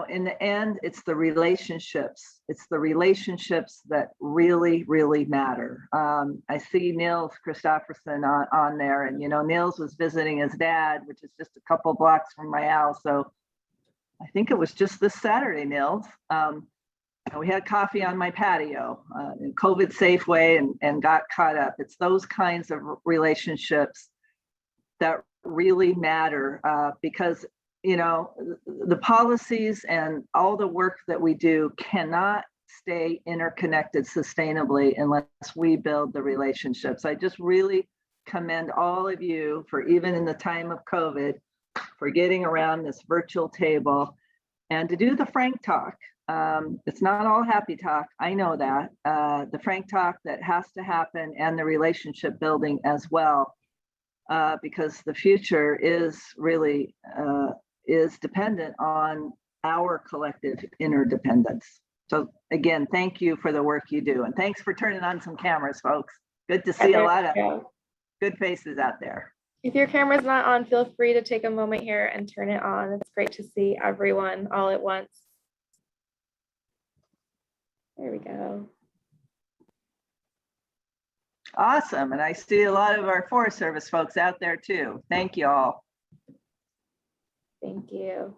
In the end, it's the relationships. It's the relationships that really, really matter. I see Nils Christopherson on there, and Nils was visiting his dad, which is just a couple blocks from my house. So I think it was just this Saturday, Nils. We had coffee on my patio in COVID safe way and got caught up. It's those kinds of relationships that really matter because the policies and all the work that we do cannot stay interconnected sustainably unless we build the relationships. I just really commend all of you for, even in the time of COVID, for getting around this virtual table and to do the frank talk. It's not all happy talk. I know that. The frank talk that has to happen, and the relationship building as well, because the future is really is dependent on our collective interdependence. So again, thank you for the work you do. And thanks for turning on some cameras, folks. Good to see a lot of good faces out there. If your camera's not on, feel free to take a moment here and turn it on. It's great to see everyone all at once. There we go. Awesome. And I see a lot of our Forest Service folks out there too. Thank you all. Thank you.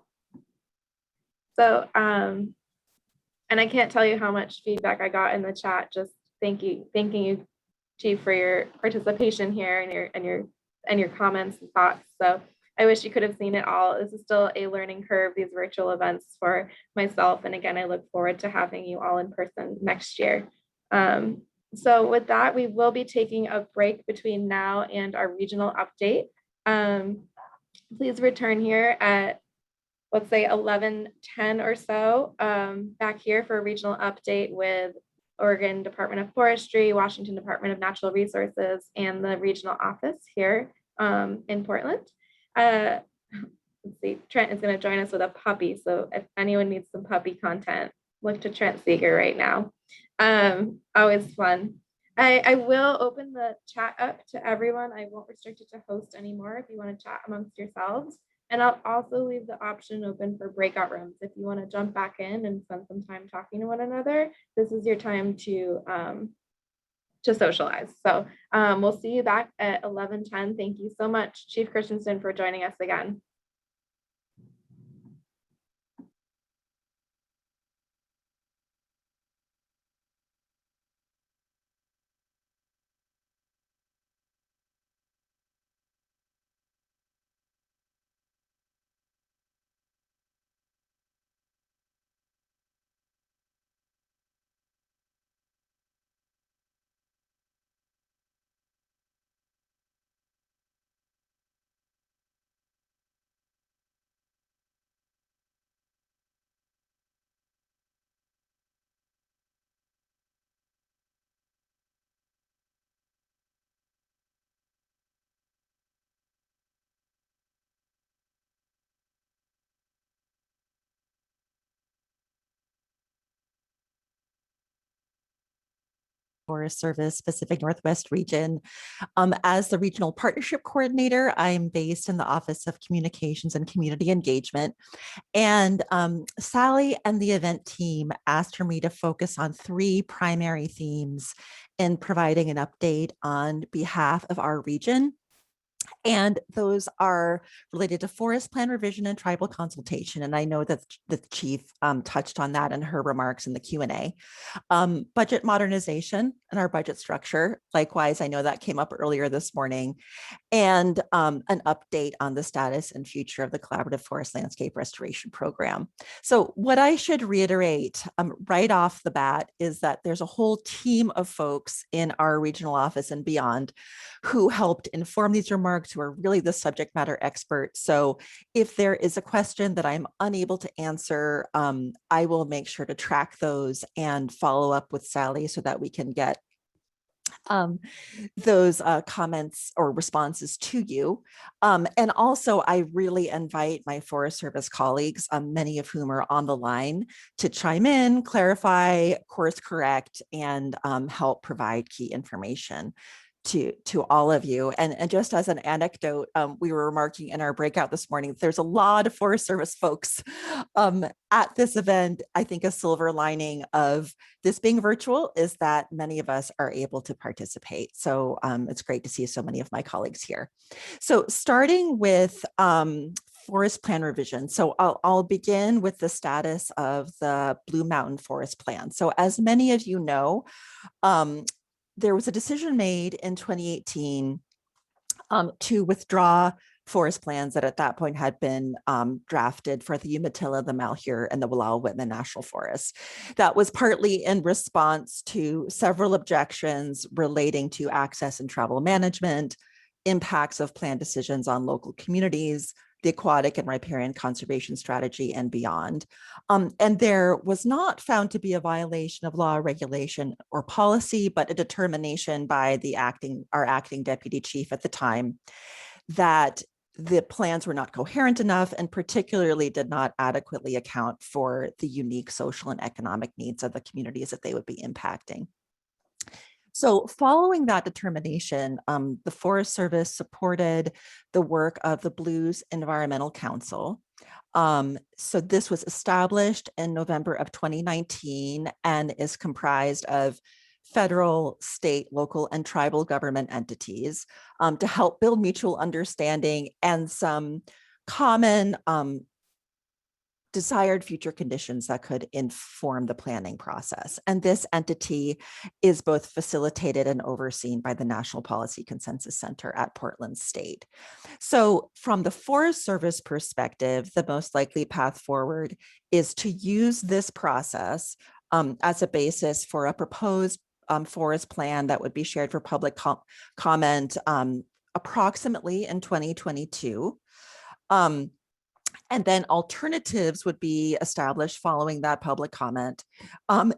So, and I can't tell you how much feedback I got in the chat. Just thanking you, Chief, for your participation here and your comments and thoughts. So I wish you could have seen it all. This is still a learning curve, these virtual events for myself. And again, I look forward to having you all in person next year. So with that, we will be taking a break between now and our regional update. Please return here at, let's say 11:10 or so, back here for a regional update with Oregon Department of Forestry, Washington Department of Natural Resources, and the regional office here in Portland. Let's see, Trent is going to join us with a puppy. So if anyone needs some puppy content, look to Trent Seeger right now. Always fun. I will open the chat up to everyone. I won't restrict it to host anymore if you want to chat amongst yourselves. And I'll also leave the option open for breakout rooms. If you want to jump back in and spend some time talking to one another, this is your time to socialize. So we'll see you back at 11:10. Thank you so much, Chief Christiansen, for joining us again. Forest Service Pacific Northwest region. As the regional partnership coordinator, I'm based in the Office of Communications and Community Engagement. And Sally and the event team asked for me to focus on 3 primary themes in providing an update on behalf of our region. And those are related to forest plan revision and tribal consultation. And I know that the chief touched on that in her remarks in the Q&A. Budget modernization and our budget structure. Likewise, I know that came up earlier this morning. And an update on the status and future of the Collaborative Forest Landscape Restoration Program. So what I should reiterate right off the bat is that there's a whole team of folks in our regional office and beyond who helped inform these remarks, who are really the subject matter experts. So if there is a question that I'm unable to answer, I will make sure to track those and follow up with Sally so that we can get those comments or responses to you. And also, I really invite my Forest Service colleagues, many of whom are on the line, to chime in, clarify, course correct, and help provide key information to all of you. And just as an anecdote, we were remarking in our breakout this morning, there's a lot of Forest Service folks at this event. I think a silver lining of this being virtual is that many of us are able to participate. So it's great to see so many of my colleagues here. So starting with forest plan revision. So I'll begin with the status of the Blue Mountain Forest Plan. So as many of you know, there was a decision made in 2018 to withdraw forest plans that at that point had been drafted for the Umatilla, the Malheur, and the Wallowa-Whitman National Forests. That was partly in response to several objections relating to access and travel management, impacts of plan decisions on local communities, the aquatic and riparian conservation strategy, and beyond. And there was not found to be a violation of law, regulation, or policy, but a determination by our acting deputy chief at the time that the plans were not coherent enough and particularly did not adequately account for the unique social and economic needs of the communities that they would be impacting. So following that determination, the Forest Service supported the work of the Blues Environmental Council. So this was established in November of 2019 and is comprised of federal, state, local, and tribal government entities to help build mutual understanding and some common desired future conditions that could inform the planning process. And this entity is both facilitated and overseen by the National Policy Consensus Center at Portland State. So from the Forest Service perspective, the most likely path forward is to use this process as a basis for a proposed forest plan that would be shared for public comment approximately in 2022. And then alternatives would be established following that public comment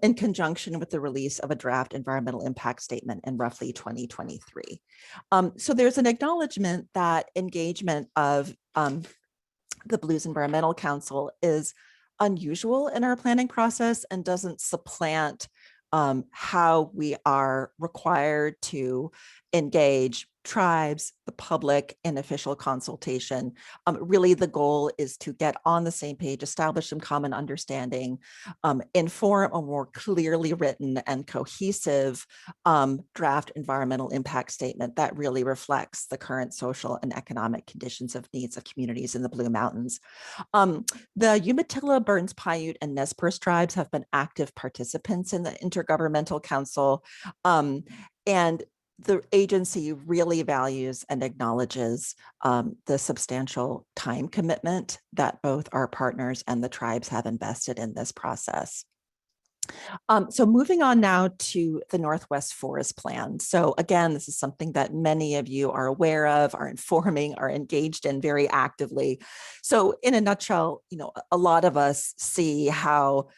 in conjunction with the release of a draft environmental impact statement in roughly 2023. So there's an acknowledgement that engagement of the Blues Environmental Council is unusual in our planning process and doesn't supplant how we are required to engage tribes, the public, in official consultation. Really, the goal is to get on the same page, establish some common understanding, inform a more clearly written and cohesive draft environmental impact statement that really reflects the current social and economic conditions of needs of communities in the Blue Mountains. The Umatilla, Burns Paiute, and Nez Perce tribes have been active participants in the Intergovernmental Council, and the agency really values and acknowledges the substantial time commitment that both our partners and the tribes have invested in this process. So moving on now to the Northwest Forest Plan. So again, this is something that many of you are aware of, are informing, are engaged in very actively. So in a nutshell, a lot of us see how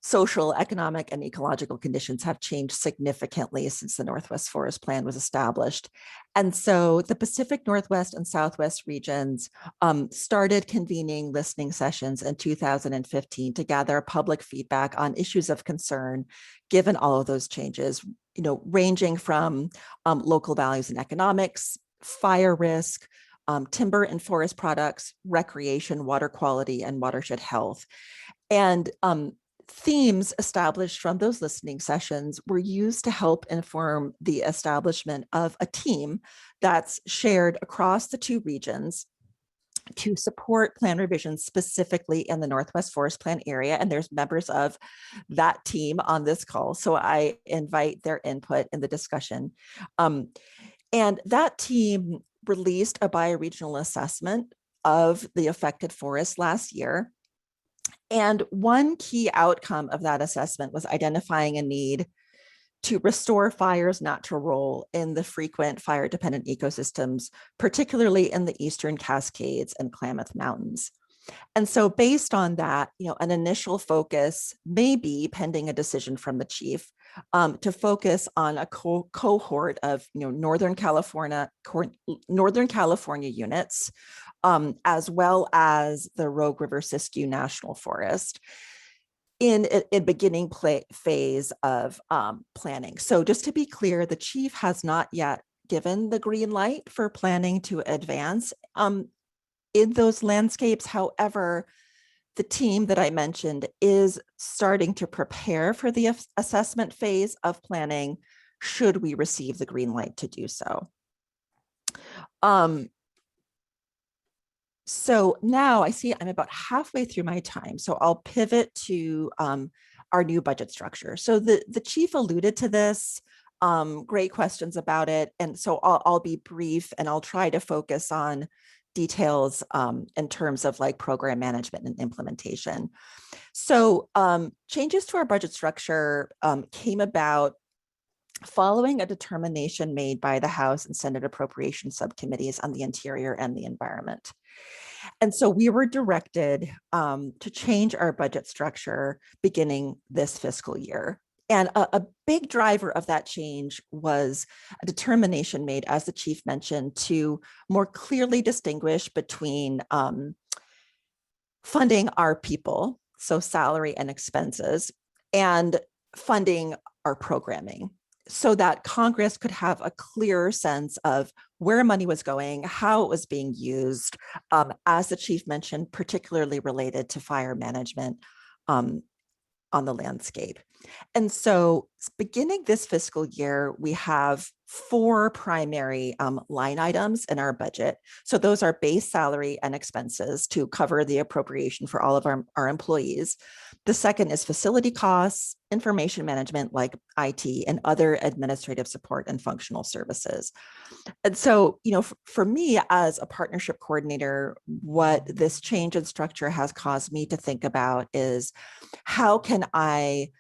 social, economic, and ecological conditions have changed significantly since the Northwest Forest Plan was established. And so the Pacific Northwest and Southwest regions started convening listening sessions in 2015 to gather public feedback on issues of concern, given all of those changes, ranging from local values and economics, fire risk, timber and forest products, recreation, water quality, and watershed health. And themes established from those listening sessions were used to help inform the establishment of a team that's shared across the two regions to support plan revisions specifically in the Northwest Forest Plan area. And there's members of that team on this call, so I invite their input in the discussion. And that team released a bioregional assessment of the affected forest last year. And one key outcome of that assessment was identifying a need to restore fire's natural role in the frequent fire-dependent ecosystems, particularly in the Eastern Cascades and Klamath Mountains. And so based on that, an initial focus may be, pending a decision from the chief, to focus on a cohort of Northern California units, as well as the Rogue River Siskiyou National Forest in a beginning phase of planning. So just to be clear, the chief has not yet given the green light for planning to advance in those landscapes. However, the team that I mentioned is starting to prepare for the assessment phase of planning should we receive the green light to do so. So now I see I'm about halfway through my time, so I'll pivot to our new budget structure. So the chief alluded to this, great questions about it. And so I'll be brief and I'll try to focus on details in terms of like program management and implementation. So changes to our budget structure came about following a determination made by the House and Senate appropriation subcommittees on the Interior and the Environment. And so we were directed to change our budget structure beginning this fiscal year. And a big driver of that change was a determination made, as the chief mentioned, to more clearly distinguish between funding our people, so salary and expenses, and funding our programming, so that Congress could have a clearer sense of where money was going, how it was being used, as the chief mentioned, particularly related to fire management on the landscape. And so beginning this fiscal year, we have 4 primary line items in our budget. So those are base salary and expenses to cover the appropriation for all of our employees. The second is facility costs, information management like IT, and other administrative support and functional services. And so, for me as a partnership coordinator, what this change in structure has caused me to think about is how can I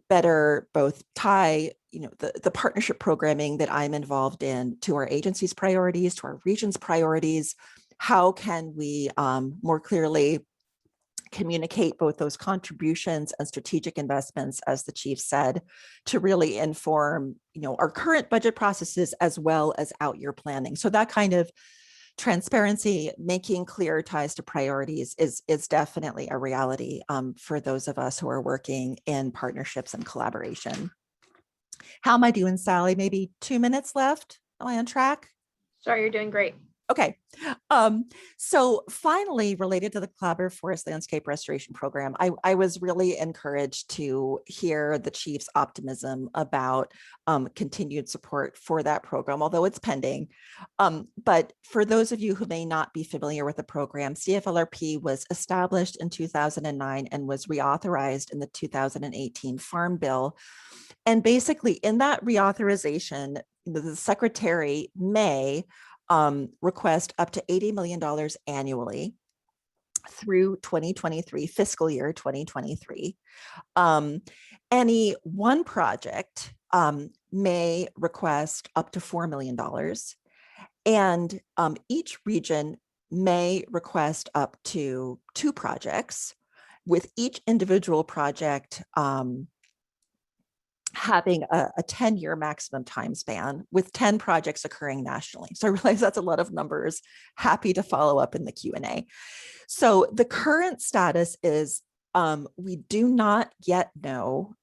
better both tie the partnership programming that I'm involved in to our agency's priorities, to our region's priorities, how can we more clearly communicate both those contributions and strategic investments, as the chief said, to really inform, our current budget processes as well as out-year planning. So that kind of transparency, making clear ties to priorities is definitely a reality for those of us who are working in partnerships and collaboration. How am I doing, Sally? Maybe 2 minutes left? Am I on track? Sure, you're doing great. Okay. So finally, related to the Collaborative Forest Landscape Restoration Program, I was really encouraged to hear the chief's optimism about continued support for that program, although it's pending. But for those of you who may not be familiar with the program, CFLRP was established in 2009 and was reauthorized in the 2018 Farm Bill. And basically in that reauthorization, the secretary may request up to $80 million annually through 2023, fiscal year 2023. Any one project may request up to $4 million, and each region may request up to 2 projects, with each individual project having a 10-year maximum time span, with 10 projects occurring nationally. So I realize that's a lot of numbers. Happy to follow up in the Q&A. So the current status is we do not yet know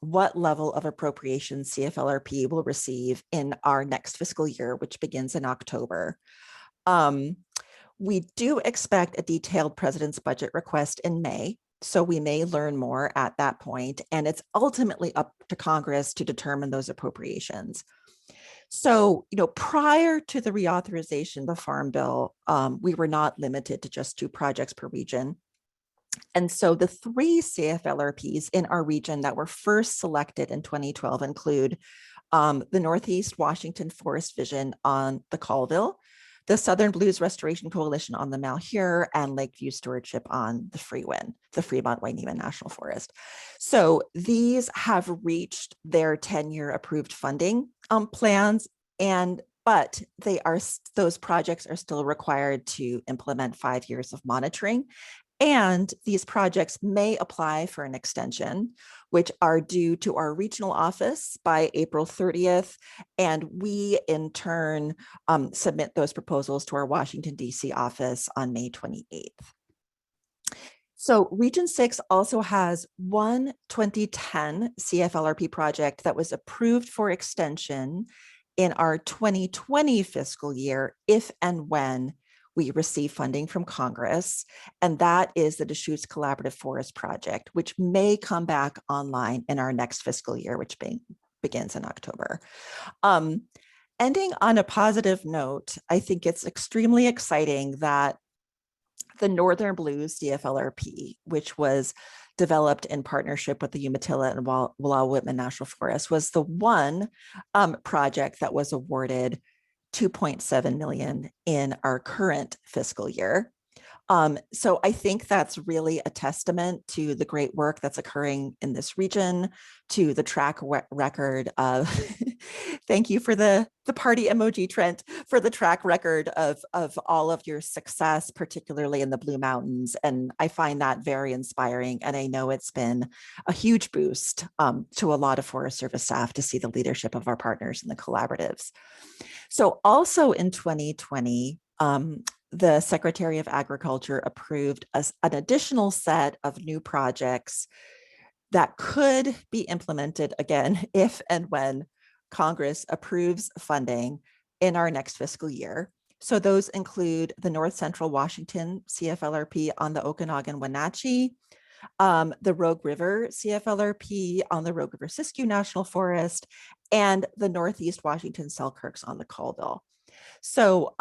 what level of appropriation CFLRP will receive in our next fiscal year, which begins in October. We do expect a detailed president's budget request in May. So we may learn more at that point, and it's ultimately up to Congress to determine those appropriations. So, prior to the reauthorization of the Farm Bill, we were not limited to just 2 projects per region. And so the 3 CFLRPs in our region that were first selected in 2012 include the Northeast Washington Forest Vision on the Colville, the Southern Blues Restoration Coalition on the Malheur, and Lakeview Stewardship on the Fremont-Waineema National Forest. So these have reached their 10-year approved funding plans, but those projects are still required to implement 5 years of monitoring. And these projects may apply for an extension, which are due to our regional office by April 30th. And we, in turn, submit those proposals to our Washington, D.C. office on May 28th. So Region 6 also has one 2010 CFLRP project that was approved for extension in our 2020 fiscal year, if and when we receive funding from Congress, and that is the Deschutes Collaborative Forest Project, which may come back online in our next fiscal year, which begins in October. Ending on a positive note, I think it's extremely exciting that the Northern Blues CFLRP, which was developed in partnership with the Umatilla and Walla-Whitman National Forest, was the one project that was awarded $2.7 million in our current fiscal year. So I think that's really a testament to the great work that's occurring in this region, to the track record of, thank you for the party emoji, Trent, for the track record of all of your success, particularly in the Blue Mountains. And I find that very inspiring. And I know it's been a huge boost to a lot of Forest Service staff to see the leadership of our partners in the collaboratives. So also in 2020, the Secretary of Agriculture approved an additional set of new projects that could be implemented again if and when Congress approves funding in our next fiscal year. So those include the North Central Washington CFLRP on the Okanagan-Wenatchee, the Rogue River CFLRP on the Rogue River Siskiyou National Forest, and the Northeast Washington Selkirks on the Colville. So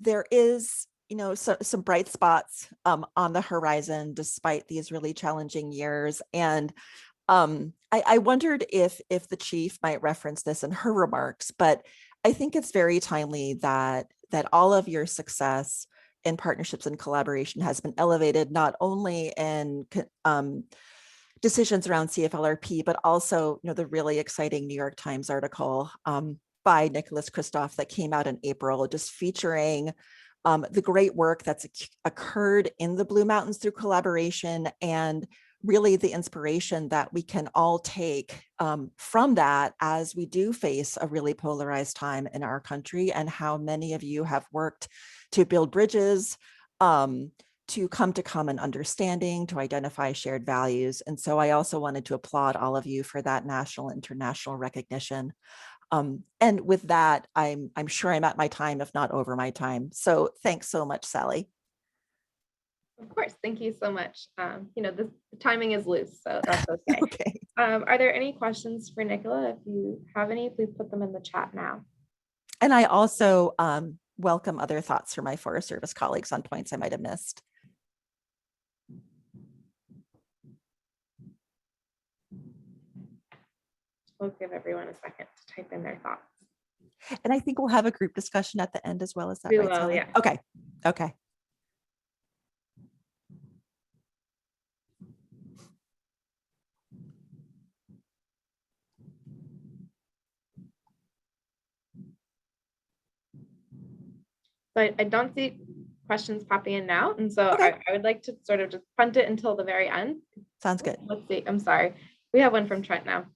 there is some bright spots on the horizon despite these really challenging years. And I wondered if the chief might reference this in her remarks, but I think it's very timely that all of your success in partnerships and collaboration has been elevated, not only in decisions around CFLRP, but also the really exciting New York Times article by Nicholas Kristof that came out in April, just featuring the great work that's occurred in the Blue Mountains through collaboration, and really the inspiration that we can all take from that as we do face a really polarized time in our country, and how many of you have worked to build bridges, to come to common understanding, to identify shared values. And so I also wanted to applaud all of you for that national, international recognition. And with that, I'm sure I'm at my time, if not over my time. So thanks so much, Sally. Of course, thank you so much. The timing is loose, so that's okay. Okay. Are there any questions for Nicola? If you have any, please put them in the chat now. And I also welcome other thoughts from my Forest Service colleagues on points I might have missed. We'll give everyone a second to type in their thoughts. And I think we'll have a group discussion at the end as well. Is that We right, will, Sally? yeah. Okay. Okay. So I don't see questions popping in now. And so Okay. I would like to sort of just punt it until the very end. Sounds good. Let's see. I'm sorry. We have one from Trent now.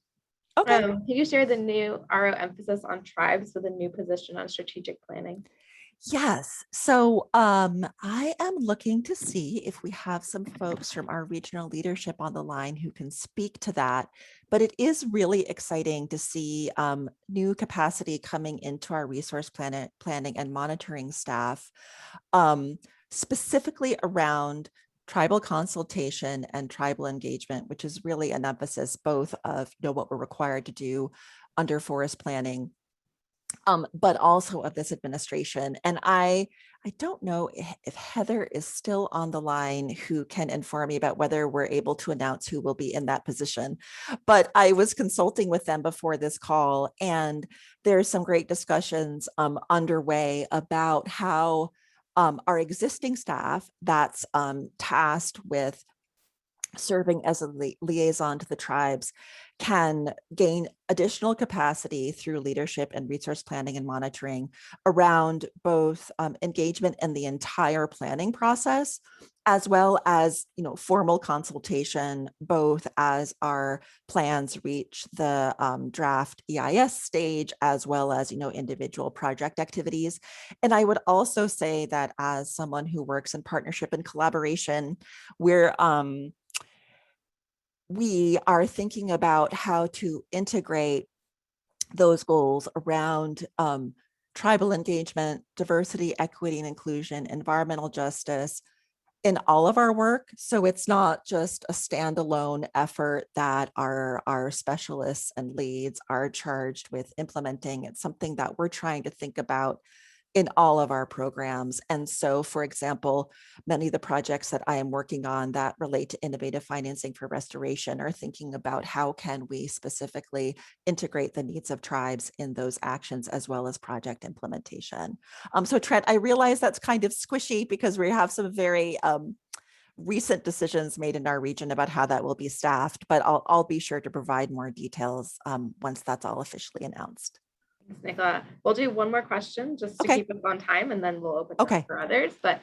Okay. Can you share the new RO emphasis on tribes with a new position on strategic planning? Yes. So I am looking to see if we have some folks from our regional leadership on the line who can speak to that. But it is really exciting to see new capacity coming into our resource planning and monitoring staff, specifically around tribal consultation and tribal engagement, which is really an emphasis both of what we're required to do under forest planning, but also of this administration. And I don't know if Heather is still on the line, who can inform me about whether we're able to announce who will be in that position. But I was consulting with them before this call, and there's some great discussions underway about how our existing staff that's tasked with serving as a liaison to the tribes can gain additional capacity through leadership and resource planning and monitoring around both engagement in the entire planning process, as well as formal consultation, both as our plans reach the draft EIS stage, as well as individual project activities. And I would also say that as someone who works in partnership and collaboration, we are thinking about how to integrate those goals around tribal engagement, diversity, equity, and inclusion, environmental justice in all of our work. So it's not just a standalone effort that our specialists and leads are charged with implementing. It's something that we're trying to think about in all of our programs. And so, for example, many of the projects that I am working on that relate to innovative financing for restoration are thinking about how can we specifically integrate the needs of tribes in those actions, as well as project implementation. So Trent, I realize that's kind of squishy because we have some very recent decisions made in our region about how that will be staffed, but I'll be sure to provide more details once that's all officially announced. Thanks, Nicola. We'll do one more question just to keep us on time, and then we'll open up for others. But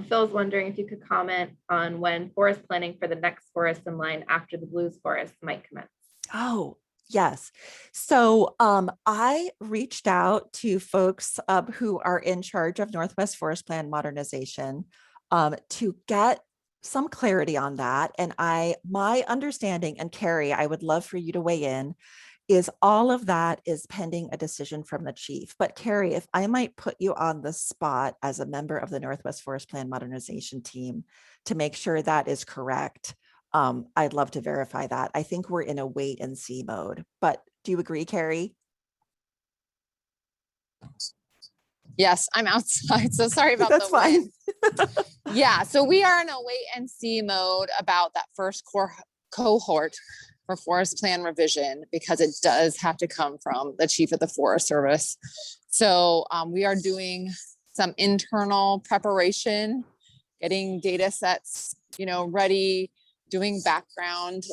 Phil's wondering if you could comment on when forest planning for the next forest in line after the Blues Forest might commence. Oh, yes. So I reached out to folks who are in charge of Northwest Forest Plan modernization to get some clarity on that. And my understanding, and Carrie, I would love for you to weigh in, is all of that is pending a decision from the chief. But Carrie, if I might put you on the spot as a member of the Northwest Forest Plan modernization team to make sure that is correct, I'd love to verify that. I think we're in a wait and see mode, but do you agree, Carrie? Yes, I'm outside, so sorry about That's the fine. wind. Yeah, so we are in a wait and see mode about that first cohort for forest plan revision, because it does have to come from the chief of the Forest Service. So we are doing some internal preparation, getting data sets, ready, doing background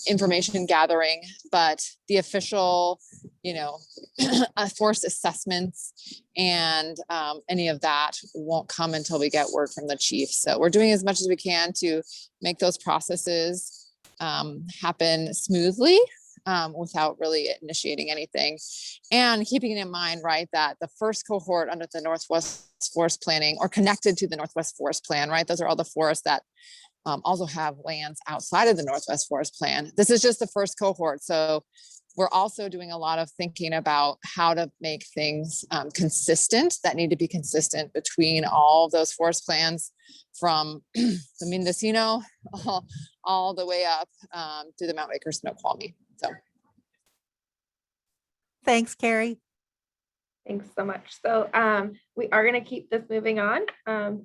information gathering, but the official forest assessments and any of that won't come until we get word from the chief. So we're doing as much as we can to make those processes happen smoothly without really initiating anything. And keeping in mind, right, that the first cohort under the Northwest Forest Planning or connected to the Northwest Forest Plan, right, those are all the forests that also have lands outside of the Northwest Forest Plan. This is just the first cohort. So we're also doing a lot of thinking about how to make things consistent that need to be consistent between all of those forest plans from the Mendocino all the way up to the Mount Baker Snoqualmie. So. Thanks, Carrie. Thanks so much. So we are going to keep this moving on.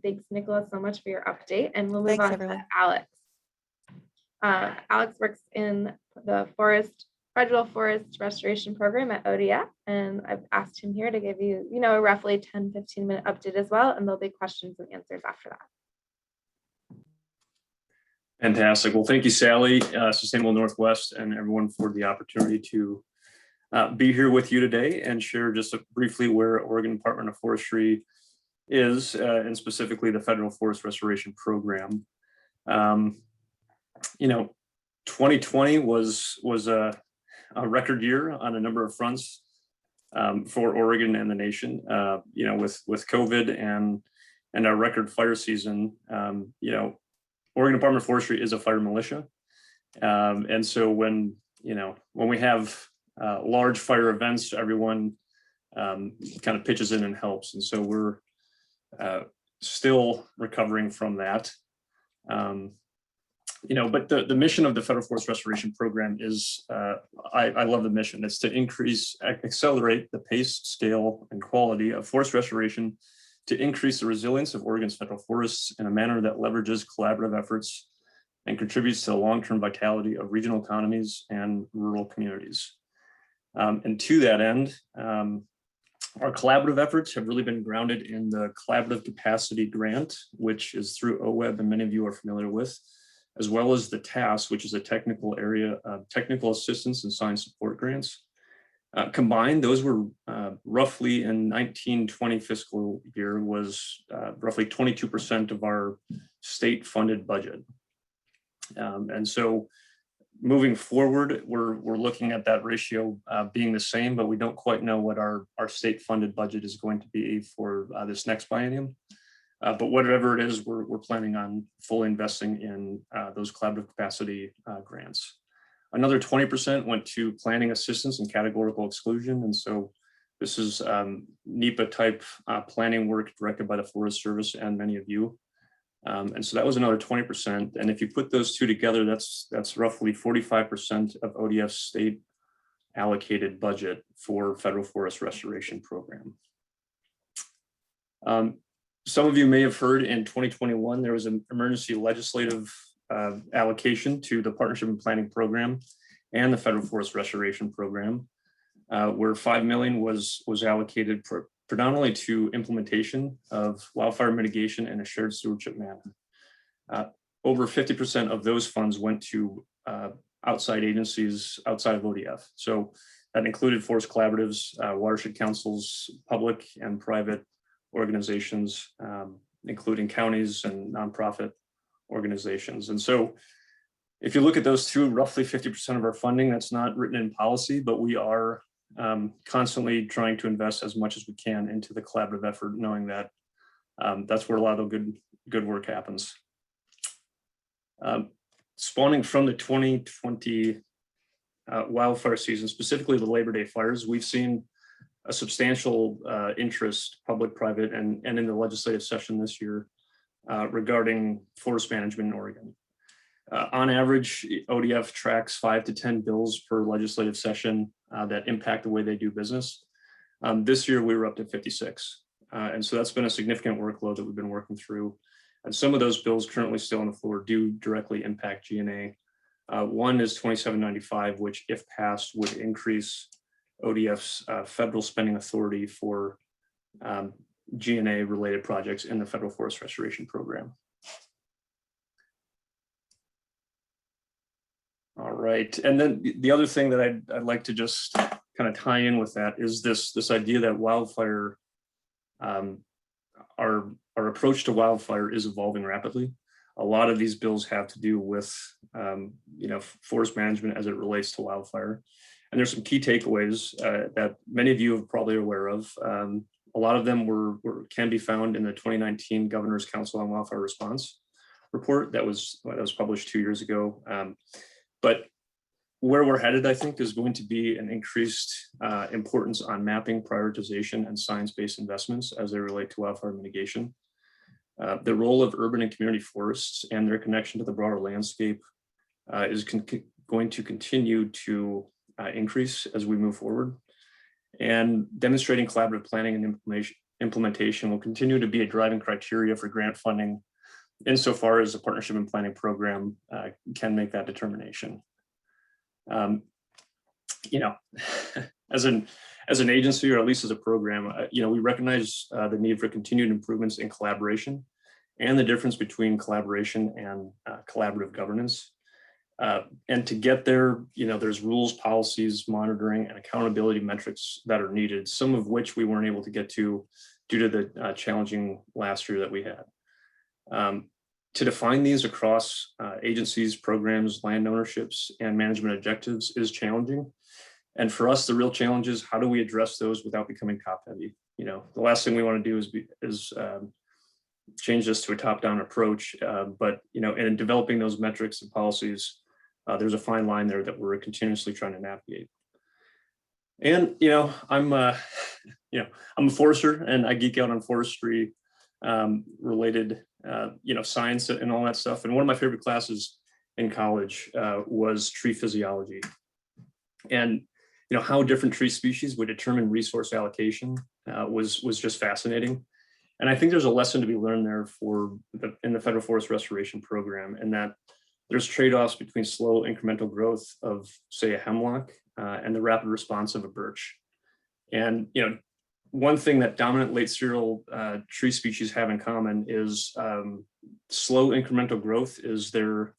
Thanks, Nicola, so much for your update. And we'll move Thanks, on everyone. to Alex. Alex works in the Federal Forest Restoration Program at ODF. And I've asked him here to give you, a roughly 10-15 minute update as well. And there'll be questions and answers after that. Fantastic. Well, thank you, Sally, Sustainable Northwest, and everyone for the opportunity to be here with you today and share just briefly where Oregon Department of Forestry is, and specifically the Federal Forest Restoration Program. 2020 was a record year on a number of fronts for Oregon and the nation. With COVID and our record fire season, Oregon Department of Forestry is a fire militia, and so when we have large fire events, everyone kind of pitches in and helps. And so we're still recovering from that. But the mission of the Federal Forest Restoration Program is, I love the mission. It's to accelerate the pace, scale, and quality of forest restoration to increase the resilience of Oregon's federal forests in a manner that leverages collaborative efforts and contributes to the long-term vitality of regional economies and rural communities. And to that end, our collaborative efforts have really been grounded in the Collaborative Capacity Grant, which is through OWEB, and many of you are familiar with, as well as the TAS, which is a technical assistance and science support grants. Combined, those were roughly in 1920 fiscal year was roughly 22% of our state funded budget. And so moving forward, we're looking at that ratio being the same, but we don't quite know what our state funded budget is going to be for this next biennium. But whatever it is, we're planning on fully investing in those collaborative capacity grants. Another 20% went to planning assistance and categorical exclusion. And so this is NEPA type planning work directed by the Forest Service and many of you. And so that was another 20%. And if you put those two together, that's roughly 45% of ODF's state allocated budget for Federal Forest Restoration Program. Some of you may have heard in 2021, there was an emergency legislative allocation to the Partnership and Planning Program and the Federal Forest Restoration Program, where $5 million was allocated predominantly to implementation of wildfire mitigation in a shared stewardship manner. Over 50% of those funds went to outside agencies outside of ODF. So that included forest collaboratives, watershed councils, public and private organizations, including counties and nonprofit organizations. And so if you look at those two, roughly 50% of our funding, that's not written in policy, but we are constantly trying to invest as much as we can into the collaborative effort, knowing that that's where a lot of good work happens. Spawning from the 2020 wildfire season, specifically the Labor Day fires, we've seen a substantial interest, public, private, and in the legislative session this year regarding forest management in Oregon. On average, ODF tracks 5 to 10 bills per legislative session that impact the way they do business. This year, we were up to 56. And so that's been a significant workload that we've been working through. And some of those bills currently still on the floor do directly impact G&A. One is 2795, which if passed would increase ODF's federal spending authority for G&A related projects in the Federal Forest Restoration Program. All right, and then the other thing that I'd like to just kind of tie in with that is this idea that wildfire, our approach to wildfire is evolving rapidly. A lot of these bills have to do with forest management as it relates to wildfire. And there's some key takeaways that many of you are probably aware of. A lot of them can be found in the 2019 Governor's Council on Wildfire Response report that was published 2 years ago. But where we're headed, I think, is going to be an increased importance on mapping, prioritization, and science-based investments as they relate to wildfire mitigation. The role of urban and community forests and their connection to the broader landscape is going to continue to increase as we move forward. And demonstrating collaborative planning and implementation will continue to be a driving criteria for grant funding insofar as the partnership and planning program can make that determination. As an agency, or at least as a program, we recognize the need for continued improvements in collaboration and the difference between collaboration and collaborative governance. And to get there, there's rules, policies, monitoring, and accountability metrics that are needed, some of which we weren't able to get to due to the challenging last year that we had. To define these across agencies, programs, land ownerships, and management objectives is challenging. And for us, the real challenge is how do we address those without becoming top heavy? The last thing we want to do is change this to a top-down approach. But in developing those metrics and policies, there's a fine line there that we're continuously trying to navigate. And I'm a forester, and I geek out on forestry related science and all that stuff. And one of my favorite classes in college was tree physiology, and how different tree species would determine resource allocation was just fascinating. And I think there's a lesson to be learned there in the Federal Forest Restoration Program, and that there's trade-offs between slow incremental growth of, say, a hemlock and the rapid response of a birch. And one thing that dominant late cereal tree species have in common is slow incremental growth is their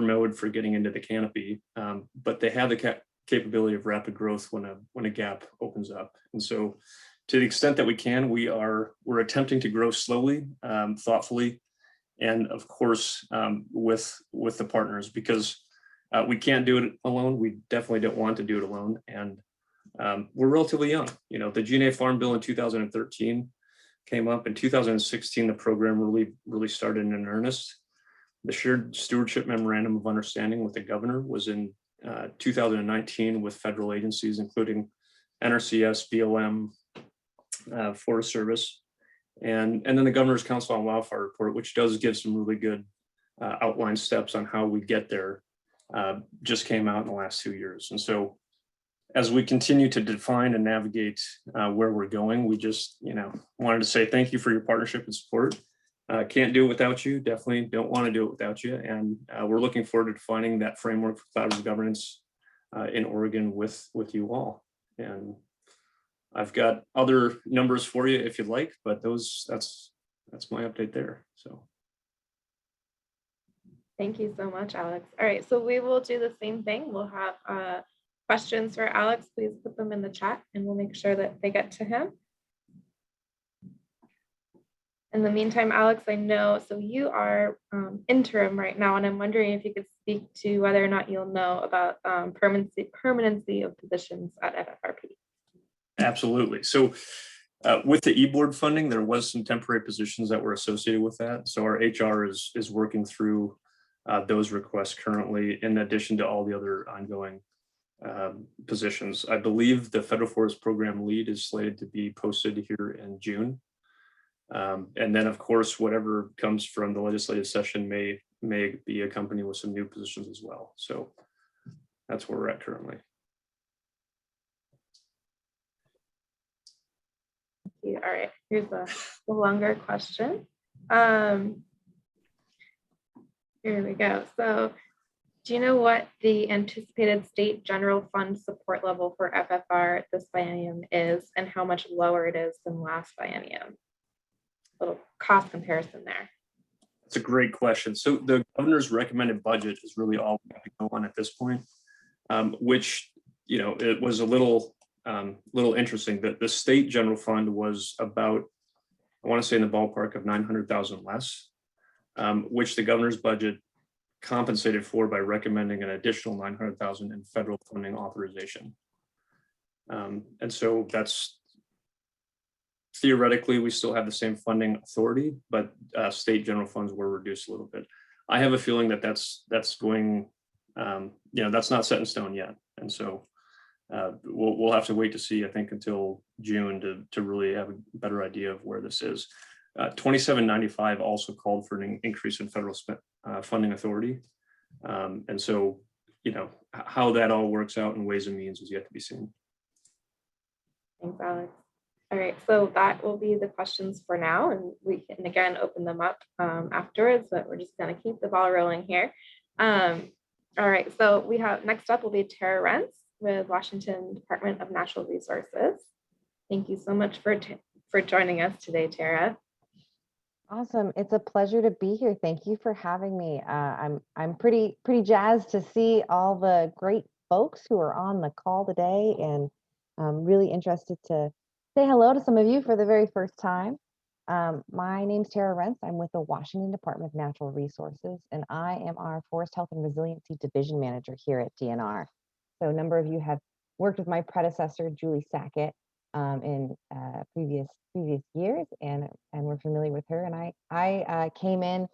mode for getting into the canopy, but they have the capability of rapid growth when a gap opens up. And so, to the extent that we can, we're attempting to grow slowly, thoughtfully, and of course with the partners, because we can't do it alone. We definitely don't want to do it alone, and we're relatively young. The G&A Farm Bill in 2013 came up. In 2016, the program really started in earnest. The Shared Stewardship Memorandum of Understanding with the governor was in 2019 with federal agencies, including NRCS, BLM, Forest Service, and then the Governor's Council on Wildfire report, which does give some really good outline steps on how we get there, just came out in the last 2 years. And so as we continue to define and navigate where we're going, we just wanted to say thank you for your partnership and support. Can't do it without you. Definitely don't want to do it without you. And we're looking forward to defining that framework for collaborative governance in Oregon with you all. And I've got other numbers for you if you'd like, but that's my update there. So. Thank you so much, Alex. All right, so we will do the same thing. We'll have questions for Alex. Please put them in the chat and we'll make sure that they get to him. In the meantime, Alex, I know, so you are interim right now, and I'm wondering if you could speak to whether or not you'll know about permanency of positions at FFRP. Absolutely. So with the e-board funding, there was some temporary positions that were associated with that. So our HR is working through those requests currently, in addition to all the other ongoing positions. I believe the Federal Forest Program lead is slated to be posted here in June. And then, of course, whatever comes from the legislative session may be accompanied with some new positions as well. So that's where we're at currently. All right, here's a longer question. Here we go. So do you know what the anticipated state general fund support level for FFR this biennium is, and how much lower it is than last biennium? A little cost comparison there. That's a great question. So the governor's recommended budget is really all we have to go on at this point, which it was a little interesting that the state general fund was about, I want to say in the ballpark of 900,000 less, which the governor's budget compensated for by recommending an additional 900,000 in federal funding authorization. And so that's theoretically, we still have the same funding authority, but state general funds were reduced a little bit. I have a feeling that that's going, that's not set in stone yet. And so we'll have to wait to see, I think, until June to really have a better idea of where this is. 2795 also called for an increase in federal funding authority. And so, how that all works out in ways and means is yet to be seen. Thanks, Alex. All right, so that will be the questions for now, and we can again open them up afterwards, but we're just going to keep the ball rolling here. All right, so we have next up will be Tara Rentz with Washington Department of Natural Resources. Thank you so much for joining us today, Tara. Awesome. It's a pleasure to be here. Thank you for having me. I'm pretty jazzed to see all the great folks who are on the call today, and I'm really interested to say hello to some of you for the very first time. My name's Tara Rentz. I'm with the Washington Department of Natural Resources, and I am our Forest Health and Resiliency Division Manager here at DNR. So a number of you have worked with my predecessor, Julie Sackett, in previous years, and we're familiar with her. And I came in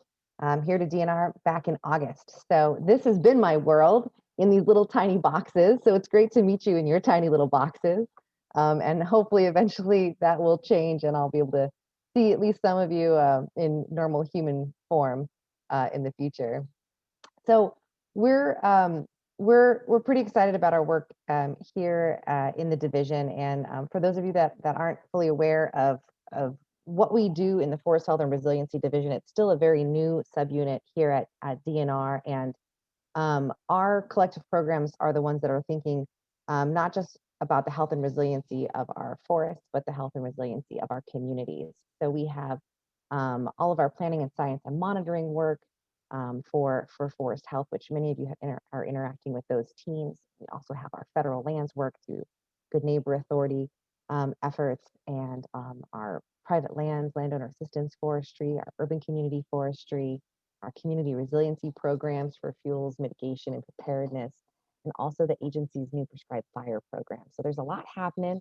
here to DNR back in August. So this has been my world in these little tiny boxes. So it's great to meet you in your tiny little boxes. And hopefully eventually that will change and I'll be able to see at least some of you in normal human form in the future. So we're pretty excited about our work here in the division. And for those of you that aren't fully aware of what we do in the Forest Health and Resiliency Division, it's still a very new subunit here at DNR. And our collective programs are the ones that are thinking not just about the health and resiliency of our forests, but the health and resiliency of our communities. So we have all of our planning and science and monitoring work for forest health, which many of you are interacting with those teams. We also have our federal lands work through Good Neighbor Authority efforts, and our private lands, landowner assistance forestry, our urban community forestry, our community resiliency programs for fuels mitigation and preparedness, and also the agency's new prescribed fire program. So there's a lot happening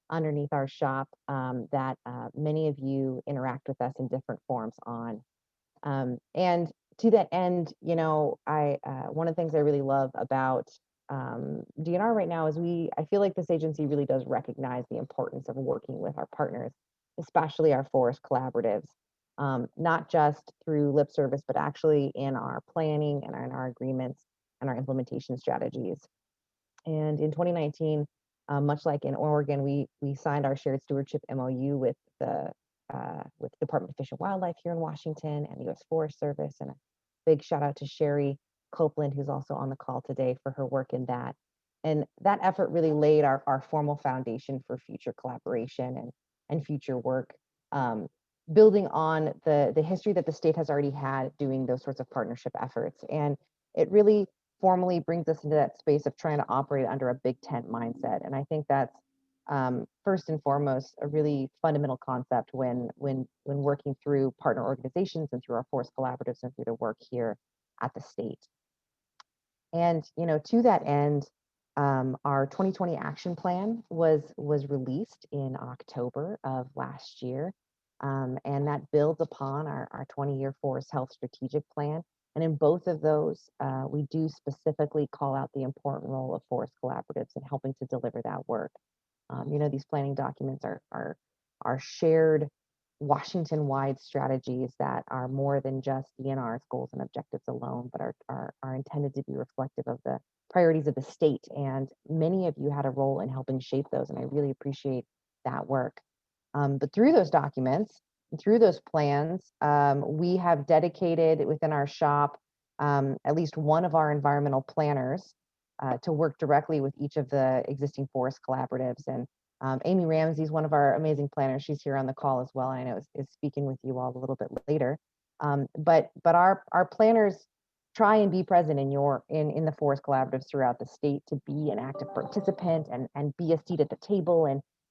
underneath our shop that many of you interact with us in different forms on. And to that end, one of the things I really love about DNR right now is I feel like this agency really does recognize the importance of working with our partners, especially our forest collaboratives, not just through lip service, but actually in our planning and in our agreements and our implementation strategies. And in 2019, much like in Oregon, we signed our shared stewardship MOU with the Department of Fish and Wildlife here in Washington and the US Forest Service. And a big shout out to Sherry Copeland, who's also on the call today, for her work in that. And that effort really laid our formal foundation for future collaboration and future work, building on the history that the state has already had doing those sorts of partnership efforts. And it really formally brings us into that space of trying to operate under a big tent mindset. And I think that's first and foremost a really fundamental concept when working through partner organizations and through our forest collaboratives and through the work here at the state. And to that end, our 2020 action plan was released in October of last year, and that builds upon our 20-year forest health strategic plan. And in both of those, we do specifically call out the important role of forest collaboratives in helping to deliver that work. These planning documents are shared Washington-wide strategies that are more than just DNR's goals and objectives alone, but are intended to be reflective of the priorities of the state. And many of you had a role in helping shape those, and I really appreciate that work. But through those documents, through those plans, we have dedicated within our shop at least one of our environmental planners to work directly with each of the existing forest collaboratives. And Amy Ramsey is one of our amazing planners. She's here on the call as well. I know is speaking with you all a little bit later. But our planners try and be present in the forest collaboratives throughout the state, to be an active participant and be a seat at the table,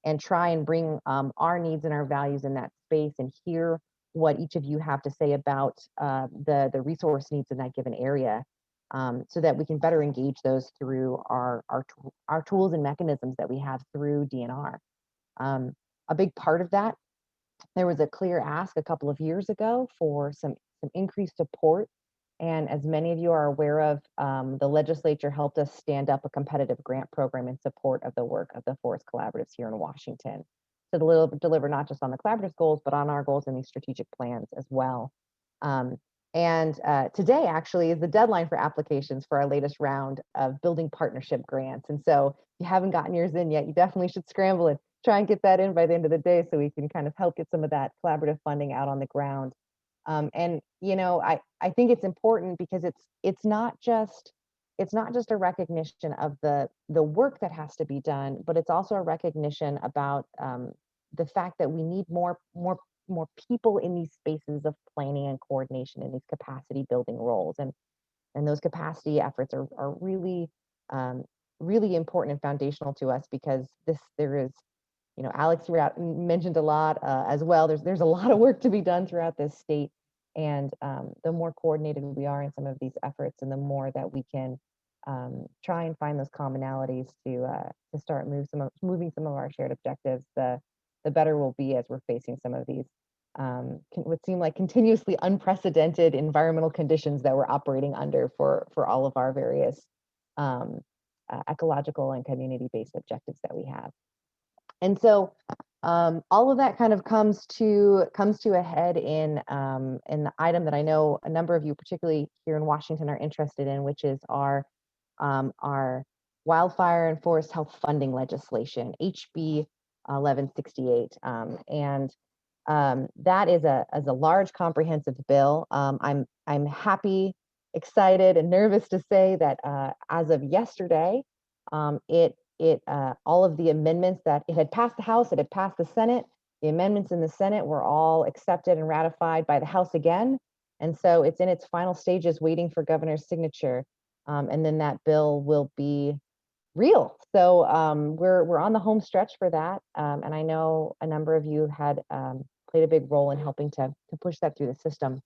and try and bring our needs and our values in that space, and hear what each of you have to say about the resource needs in that given area, so that we can better engage those through our tools and mechanisms that we have through DNR. A big part of that, there was a clear ask a couple of years ago for some increased support. And as many of you are aware of, the legislature helped us stand up a competitive grant program in support of the work of the forest collaboratives here in Washington, to deliver not just on the collaboratives goals, but on our goals in these strategic plans as well. Today actually is the deadline for applications for our latest round of building partnership grants. And so if you haven't gotten yours in yet, you definitely should scramble and try and get that in by the end of the day, so we can kind of help get some of that collaborative funding out on the ground. I think it's important because it's not just a recognition of the work that has to be done, but it's also a recognition about the fact that we need more people in these spaces of planning and coordination, in these capacity building roles, and those capacity efforts are really really important and foundational to us, because there is, Alex mentioned a lot as well. There's a lot of work to be done throughout this state. And the more coordinated we are in some of these efforts, and the more that we can try and find those commonalities to start moving some of our shared objectives, the better we'll be as we're facing some of these would seem like continuously unprecedented environmental conditions that we're operating under for all of our various ecological and community-based objectives that we have. And so all of that kind of comes to a head in the item that I know a number of you, particularly here in Washington, are interested in, which is our wildfire and forest health funding legislation, HB 1168, that is a large, comprehensive bill. I'm happy, excited, and nervous to say that as of yesterday, all of the amendments that it had passed the House, it had passed the Senate. The amendments in the Senate were all accepted and ratified by the House again. And so it's in its final stages, waiting for governor's signature. And then that bill will be real. So we're on the home stretch for that. And I know a number of you had played a big role in helping to push that through the system.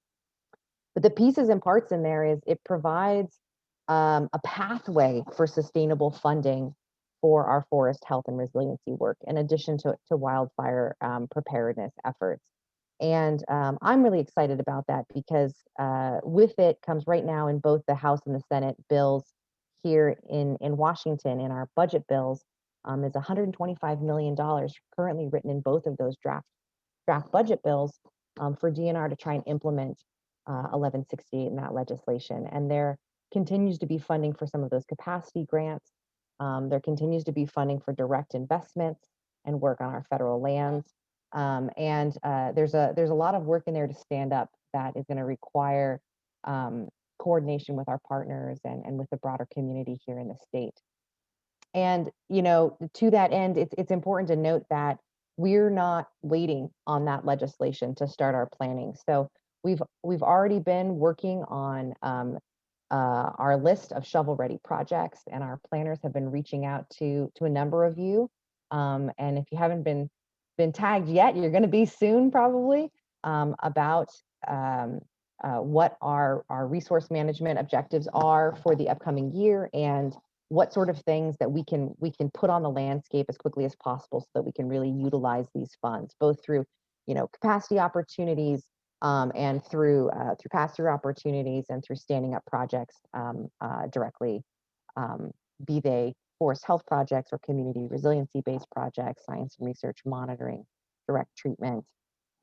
But the pieces and parts in there is it provides a pathway for sustainable funding for our forest health and resiliency work, in addition to wildfire preparedness efforts. And I'm really excited about that, because with it comes right now in both the House and the Senate bills here in Washington, in our budget bills, is $125 million currently written in both of those draft budget bills for DNR to try and implement 1168 in that legislation. And there continues to be funding for some of those capacity grants. There continues to be funding for direct investments and work on our federal lands. There's a lot of work in there to stand up that is going to require coordination with our partners and with the broader community here in the state. And to that end, it's important to note that we're not waiting on that legislation to start our planning. So we've already been working on our list of shovel-ready projects, and our planners have been reaching out to a number of you. And if you haven't been tagged yet, you're going to be soon, probably, about what our resource management objectives are for the upcoming year, and what sort of things that we can put on the landscape as quickly as possible, so that we can really utilize these funds, both through capacity opportunities, and through pass-through opportunities, and through standing up projects directly, be they forest health projects or community resiliency-based projects, science and research monitoring, direct treatment,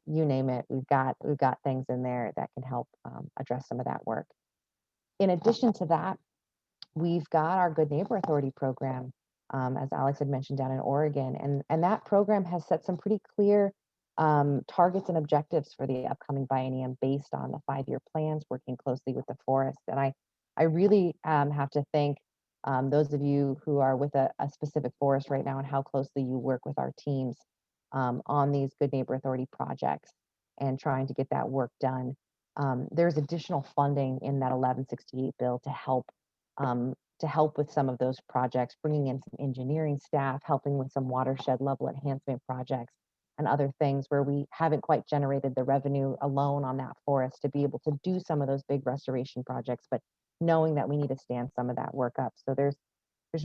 you name it. We've got things in there that can help address some of that work. In addition to that, we've got our Good Neighbor Authority program, as Alex had mentioned, down in Oregon, and that program has set some pretty clear targets and objectives for the upcoming biennium based on the 5-year plans, working closely with the forest. And I really have to thank those of you who are with a specific forest right now, and how closely you work with our teams on these Good Neighbor Authority projects and trying to get that work done. there's additional funding in that 1168 bill to help with some of those projects, bringing in some engineering staff, helping with some watershed level enhancement projects and other things where we haven't quite generated the revenue alone on that forest to be able to do some of those big restoration projects, but knowing that we need to stand some of that work up. So there's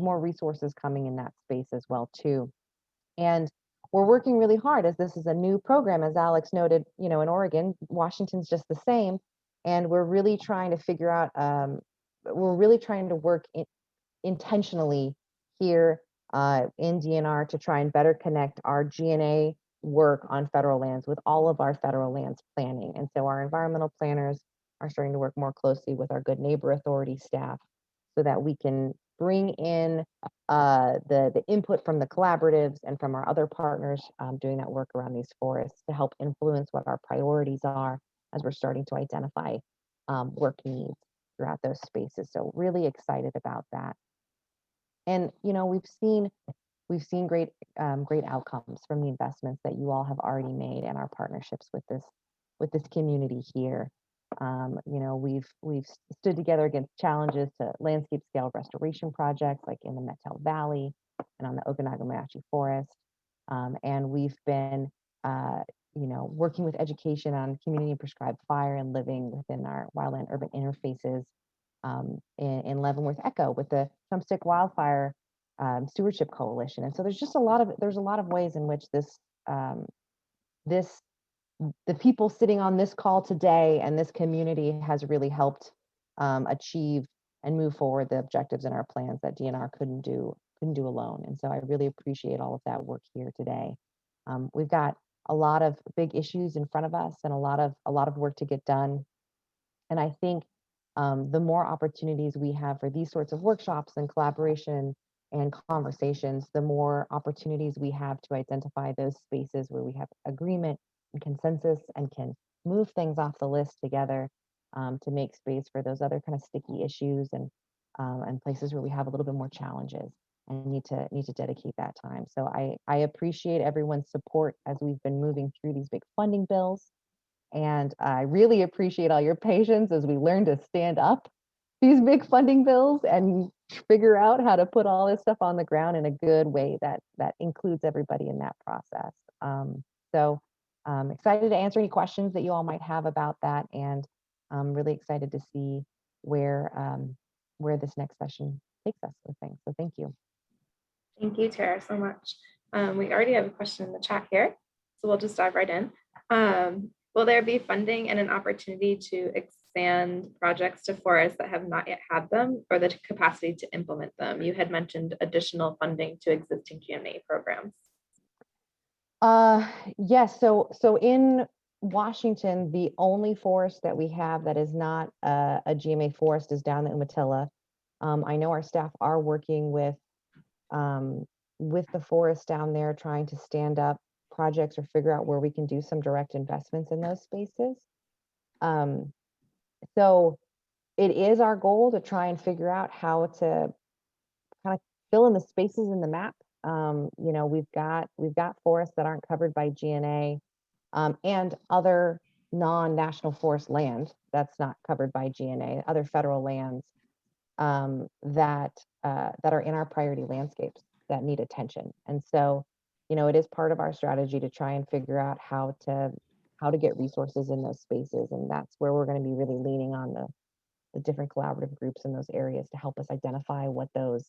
more resources coming in that space as well too. And we're working really hard as this is a new program, as Alex noted, in Oregon, Washington's just the same. And we're really trying to figure out, we're really trying to work intentionally here in DNR to try and better connect our GNA work on federal lands with all of our federal lands planning. And so our environmental planners are starting to work more closely with our Good Neighbor Authority staff so that we can bring in the input from the collaboratives and from our other partners doing that work around these forests to help influence what our priorities are as we're starting to identify work needs throughout those spaces. So really excited about that. And we've seen great outcomes from the investments that you all have already made and our partnerships with this community here. We've stood together against challenges to landscape scale restoration projects like in the Mettel Valley and on the Okanagan-Wenatchee Forest. And we've been, working with education on community prescribed fire and living within our wildland urban interfaces in Leavenworth Echo with the Thumbstick Wildfire Stewardship Coalition. And so there's just a lot of ways in which the people sitting on this call today and this community has really helped achieve and move forward the objectives in our plans that DNR couldn't do alone. And so I really appreciate all of that work here today. We've got a lot of big issues in front of us and a lot of work to get done. And I think the more opportunities we have for these sorts of workshops and collaboration and conversations, the more opportunities we have to identify those spaces where we have agreement and consensus and can move things off the list together to make space for those other kind of sticky issues and places where we have a little bit more challenges and need to dedicate that time. So I appreciate everyone's support as we've been moving through these big funding bills. And I really appreciate all your patience as we learn to stand up these big funding bills and figure out how to put all this stuff on the ground in a good way that includes everybody in that process. So I'm excited to answer any questions that you all might have about that, and I'm really excited to see where this next session takes us with things. So thank you. Thank you, Tara, so much. We already have a question in the chat here, so we'll just dive right in. Will there be funding and an opportunity to expand projects to forests that have not yet had them, or the capacity to implement them? You had mentioned additional funding to existing GMA programs. Yes, so in Washington, the only forest that we have that is not a GMA forest is down in Umatilla. I know our staff are working with the forest down there, trying to stand up projects or figure out where we can do some direct investments in those spaces. So it is our goal to try and figure out how to kind of fill in the spaces in the map. We've got forests that aren't covered by GNA and other non-national forest land that's not covered by GNA, other federal lands that are in our priority landscapes that need attention. And so, it is part of our strategy to try and figure out how to get resources in those spaces. And that's where we're going to be really leaning on the different collaborative groups in those areas to help us identify what those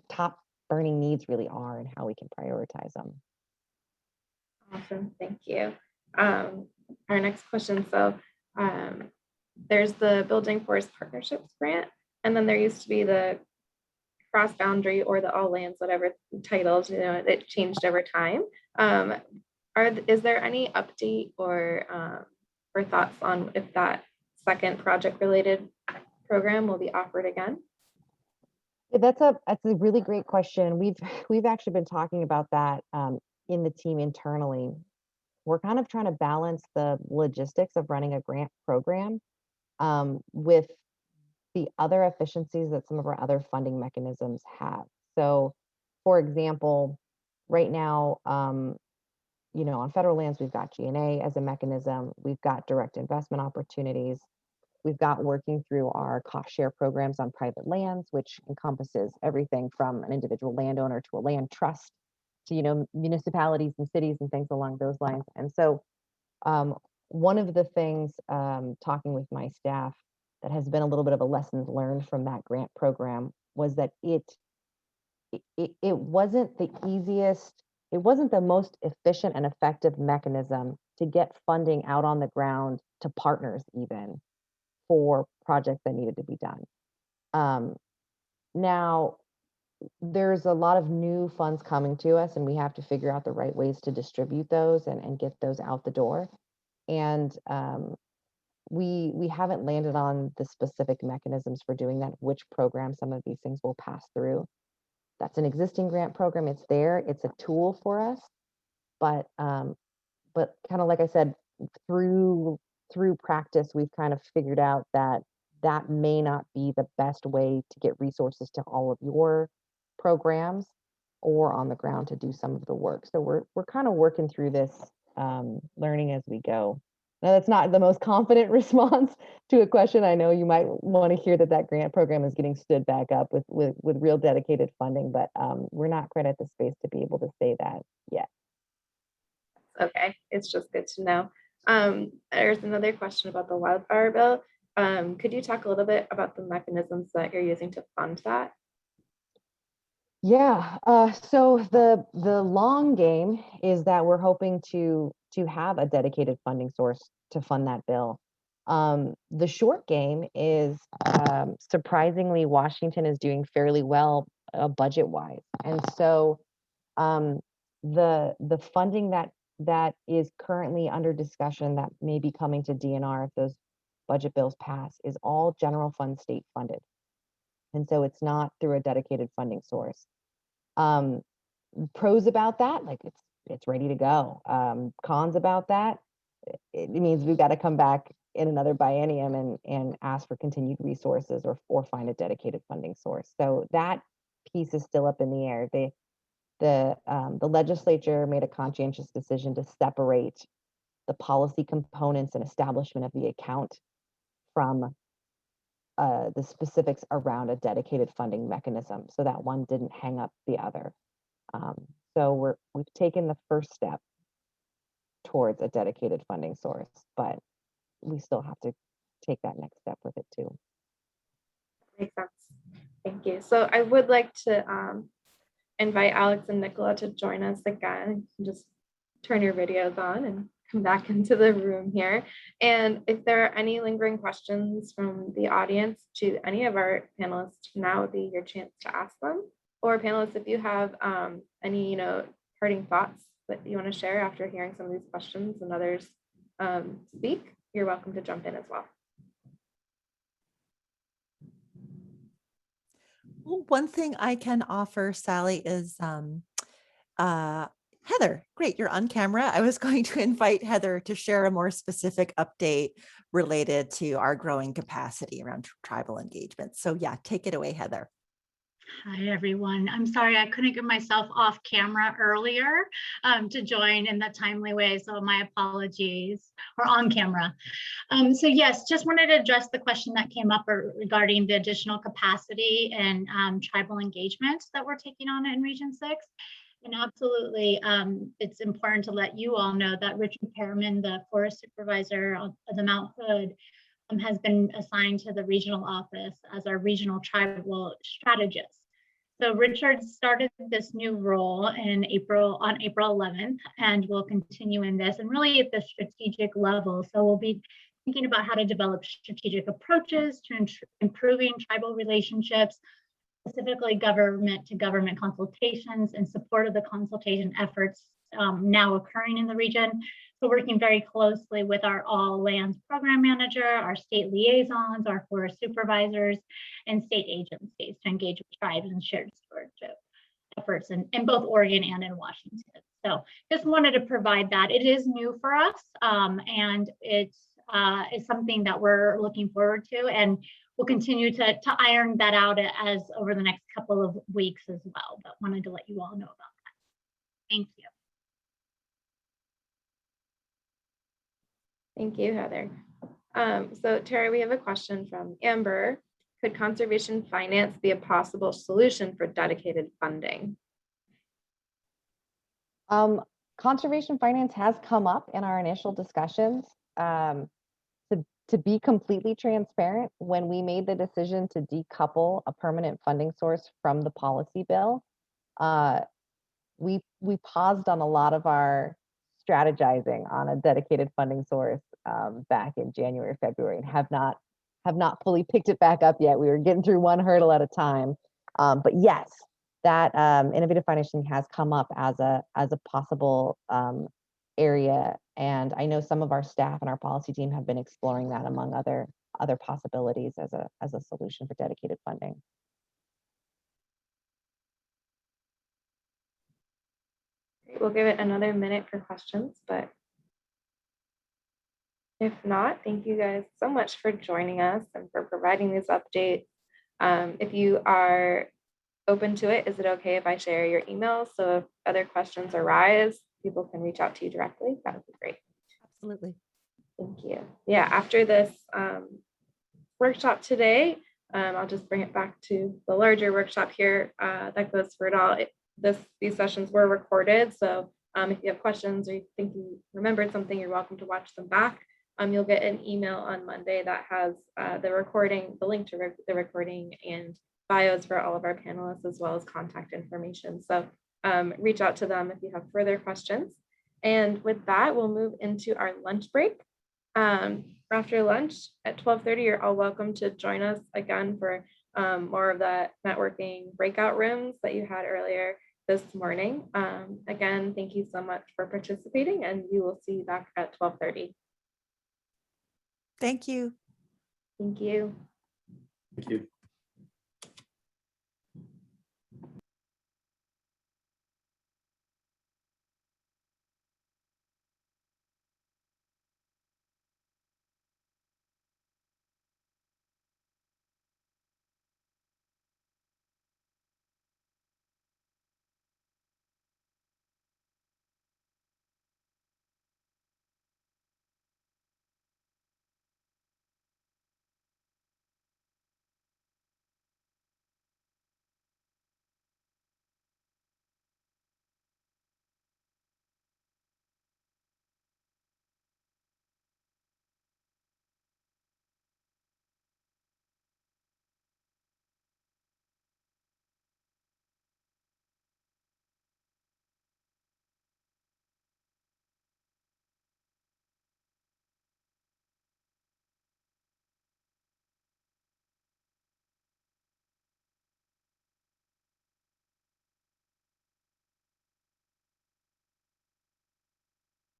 top burning needs really are and how we can prioritize them. Awesome, thank you. Our next question, so there's the Building Forest Partnerships grant, and then there used to be the cross boundary or the all lands, whatever titles, it changed over time. Is there any update or thoughts on if that second project related program will be offered again? Yeah, that's a really great question. We've actually been talking about that in the team internally. We're kind of trying to balance the logistics of running a grant program with the other efficiencies that some of our other funding mechanisms have. So, for example, right now, on federal lands, we've got G&A as a mechanism. We've got direct investment opportunities. We've got working through our cost share programs on private lands, which encompasses everything from an individual landowner to a land trust to, municipalities and cities and things along those lines. And so one of the things talking with my staff that has been a little bit of a lessons learned from that grant program was that it wasn't the easiest, it wasn't the most efficient and effective mechanism to get funding out on the ground to partners even for projects that needed to be done. Now, there's a lot of new funds coming to us, and we have to figure out the right ways to distribute those and get those out the door. And we haven't landed on the specific mechanisms for doing that, which program some of these things will pass through. That's an existing grant program. It's there. It's a tool for us, but kind of like I said, through practice, we've kind of figured out that that may not be the best way to get resources to all of your programs or on the ground to do some of the work. So we're kind of working through this, learning as we go. Now, that's not the most confident response to a question. I know you might want to hear that grant program is getting stood back up with real dedicated funding, but we're not quite at the space to be able to say that yet. Okay, it's just good to know. There's another question about the wildfire bill. Could you talk a little bit about the mechanisms that you're using to fund that? Yeah, so the long game is that we're hoping to have a dedicated funding source to fund that bill. The short game is surprisingly, Washington is doing fairly well budget-wise, and so the funding that is currently under discussion that may be coming to DNR if those budget bills pass is all general fund state funded, and so it's not through a dedicated funding source. Pros about that, like it's ready to go. Cons about that, it means we've got to come back in another biennium and ask for continued resources or find a dedicated funding source. So that piece is still up in the air. The legislature made a conscientious decision to separate the policy components and establishment of the account from the specifics around a dedicated funding mechanism, so that one didn't hang up the other. So we've taken the first step towards a dedicated funding source, but we still have to take that next step with it too. Makes sense. Thank you. So I would like to invite Alex and Nicola to join us again. Just turn your videos on and come back into the room here. And if there are any lingering questions from the audience to any of our panelists, now would be your chance to ask them. Or panelists, if you have any parting thoughts that you want to share after hearing some of these questions and others speak, you're welcome to jump in as well. Well, one thing I can offer, Sally, is Heather. Great, you're on camera. I was going to invite Heather to share a more specific update related to our growing capacity around tribal engagement. So yeah, take it away, Heather. Hi, everyone. I'm sorry I couldn't get myself off camera earlier to join in the timely way, so my apologies, or on camera. So yes, just wanted to address the question that came up regarding the additional capacity and tribal engagements that we're taking on in Region 6. And absolutely, it's important to let you all know that Richard Pearman, the forest supervisor of the Mount Hood, has been assigned to the regional office as our regional tribal strategist. So Richard started this new role on April 11th, and will continue in this and really at the strategic level. So we'll be thinking about how to develop strategic approaches to improving tribal relationships, specifically government to government consultations in support of the consultation efforts now occurring in the region. So working very closely with our All Lands Program Manager, our state liaisons, our forest supervisors, and state agencies to engage with tribes and shared stewardship efforts in both Oregon and in Washington. So just wanted to provide that. It is new for us, and it's something that we're looking forward to, and we'll continue to iron that out as over the next couple of weeks as well, but wanted to let you all know about that. Thank you. Thank you, Heather. So Tara, we have a question from Amber. Could conservation finance be a possible solution for dedicated funding? Conservation finance has come up in our initial discussions. To be completely transparent, when we made the decision to decouple a permanent funding source from the policy bill, we paused on a lot of our strategizing on a dedicated funding source back in January, February, and have not fully picked it back up yet. We were getting through one hurdle at a time. But yes, that innovative financing has come up as a possible area, and I know some of our staff and our policy team have been exploring that among other possibilities as a solution for dedicated funding. We'll give it another minute for questions, but if not, thank you guys so much for joining us and for providing this update. If you are open to it, is it okay if I share your email? So if other questions arise, people can reach out to you directly. That would be great. Absolutely. Thank you. Yeah, after this workshop today, I'll just bring it back to the larger workshop here that goes for it all. These sessions were recorded, so if you have questions or you think you remembered something, you're welcome to watch them back. You'll get an email on Monday that has the recording, the link to the recording, and bios for all of our panelists, as well as contact information. So reach out to them if you have further questions. And with that, we'll move into our lunch break. After lunch at 12:30, you're all welcome to join us again for more of that networking breakout rooms that you had earlier this morning. Again, thank you so much for participating, and we will see you back at 12:30. Thank you. Thank you. Thank you.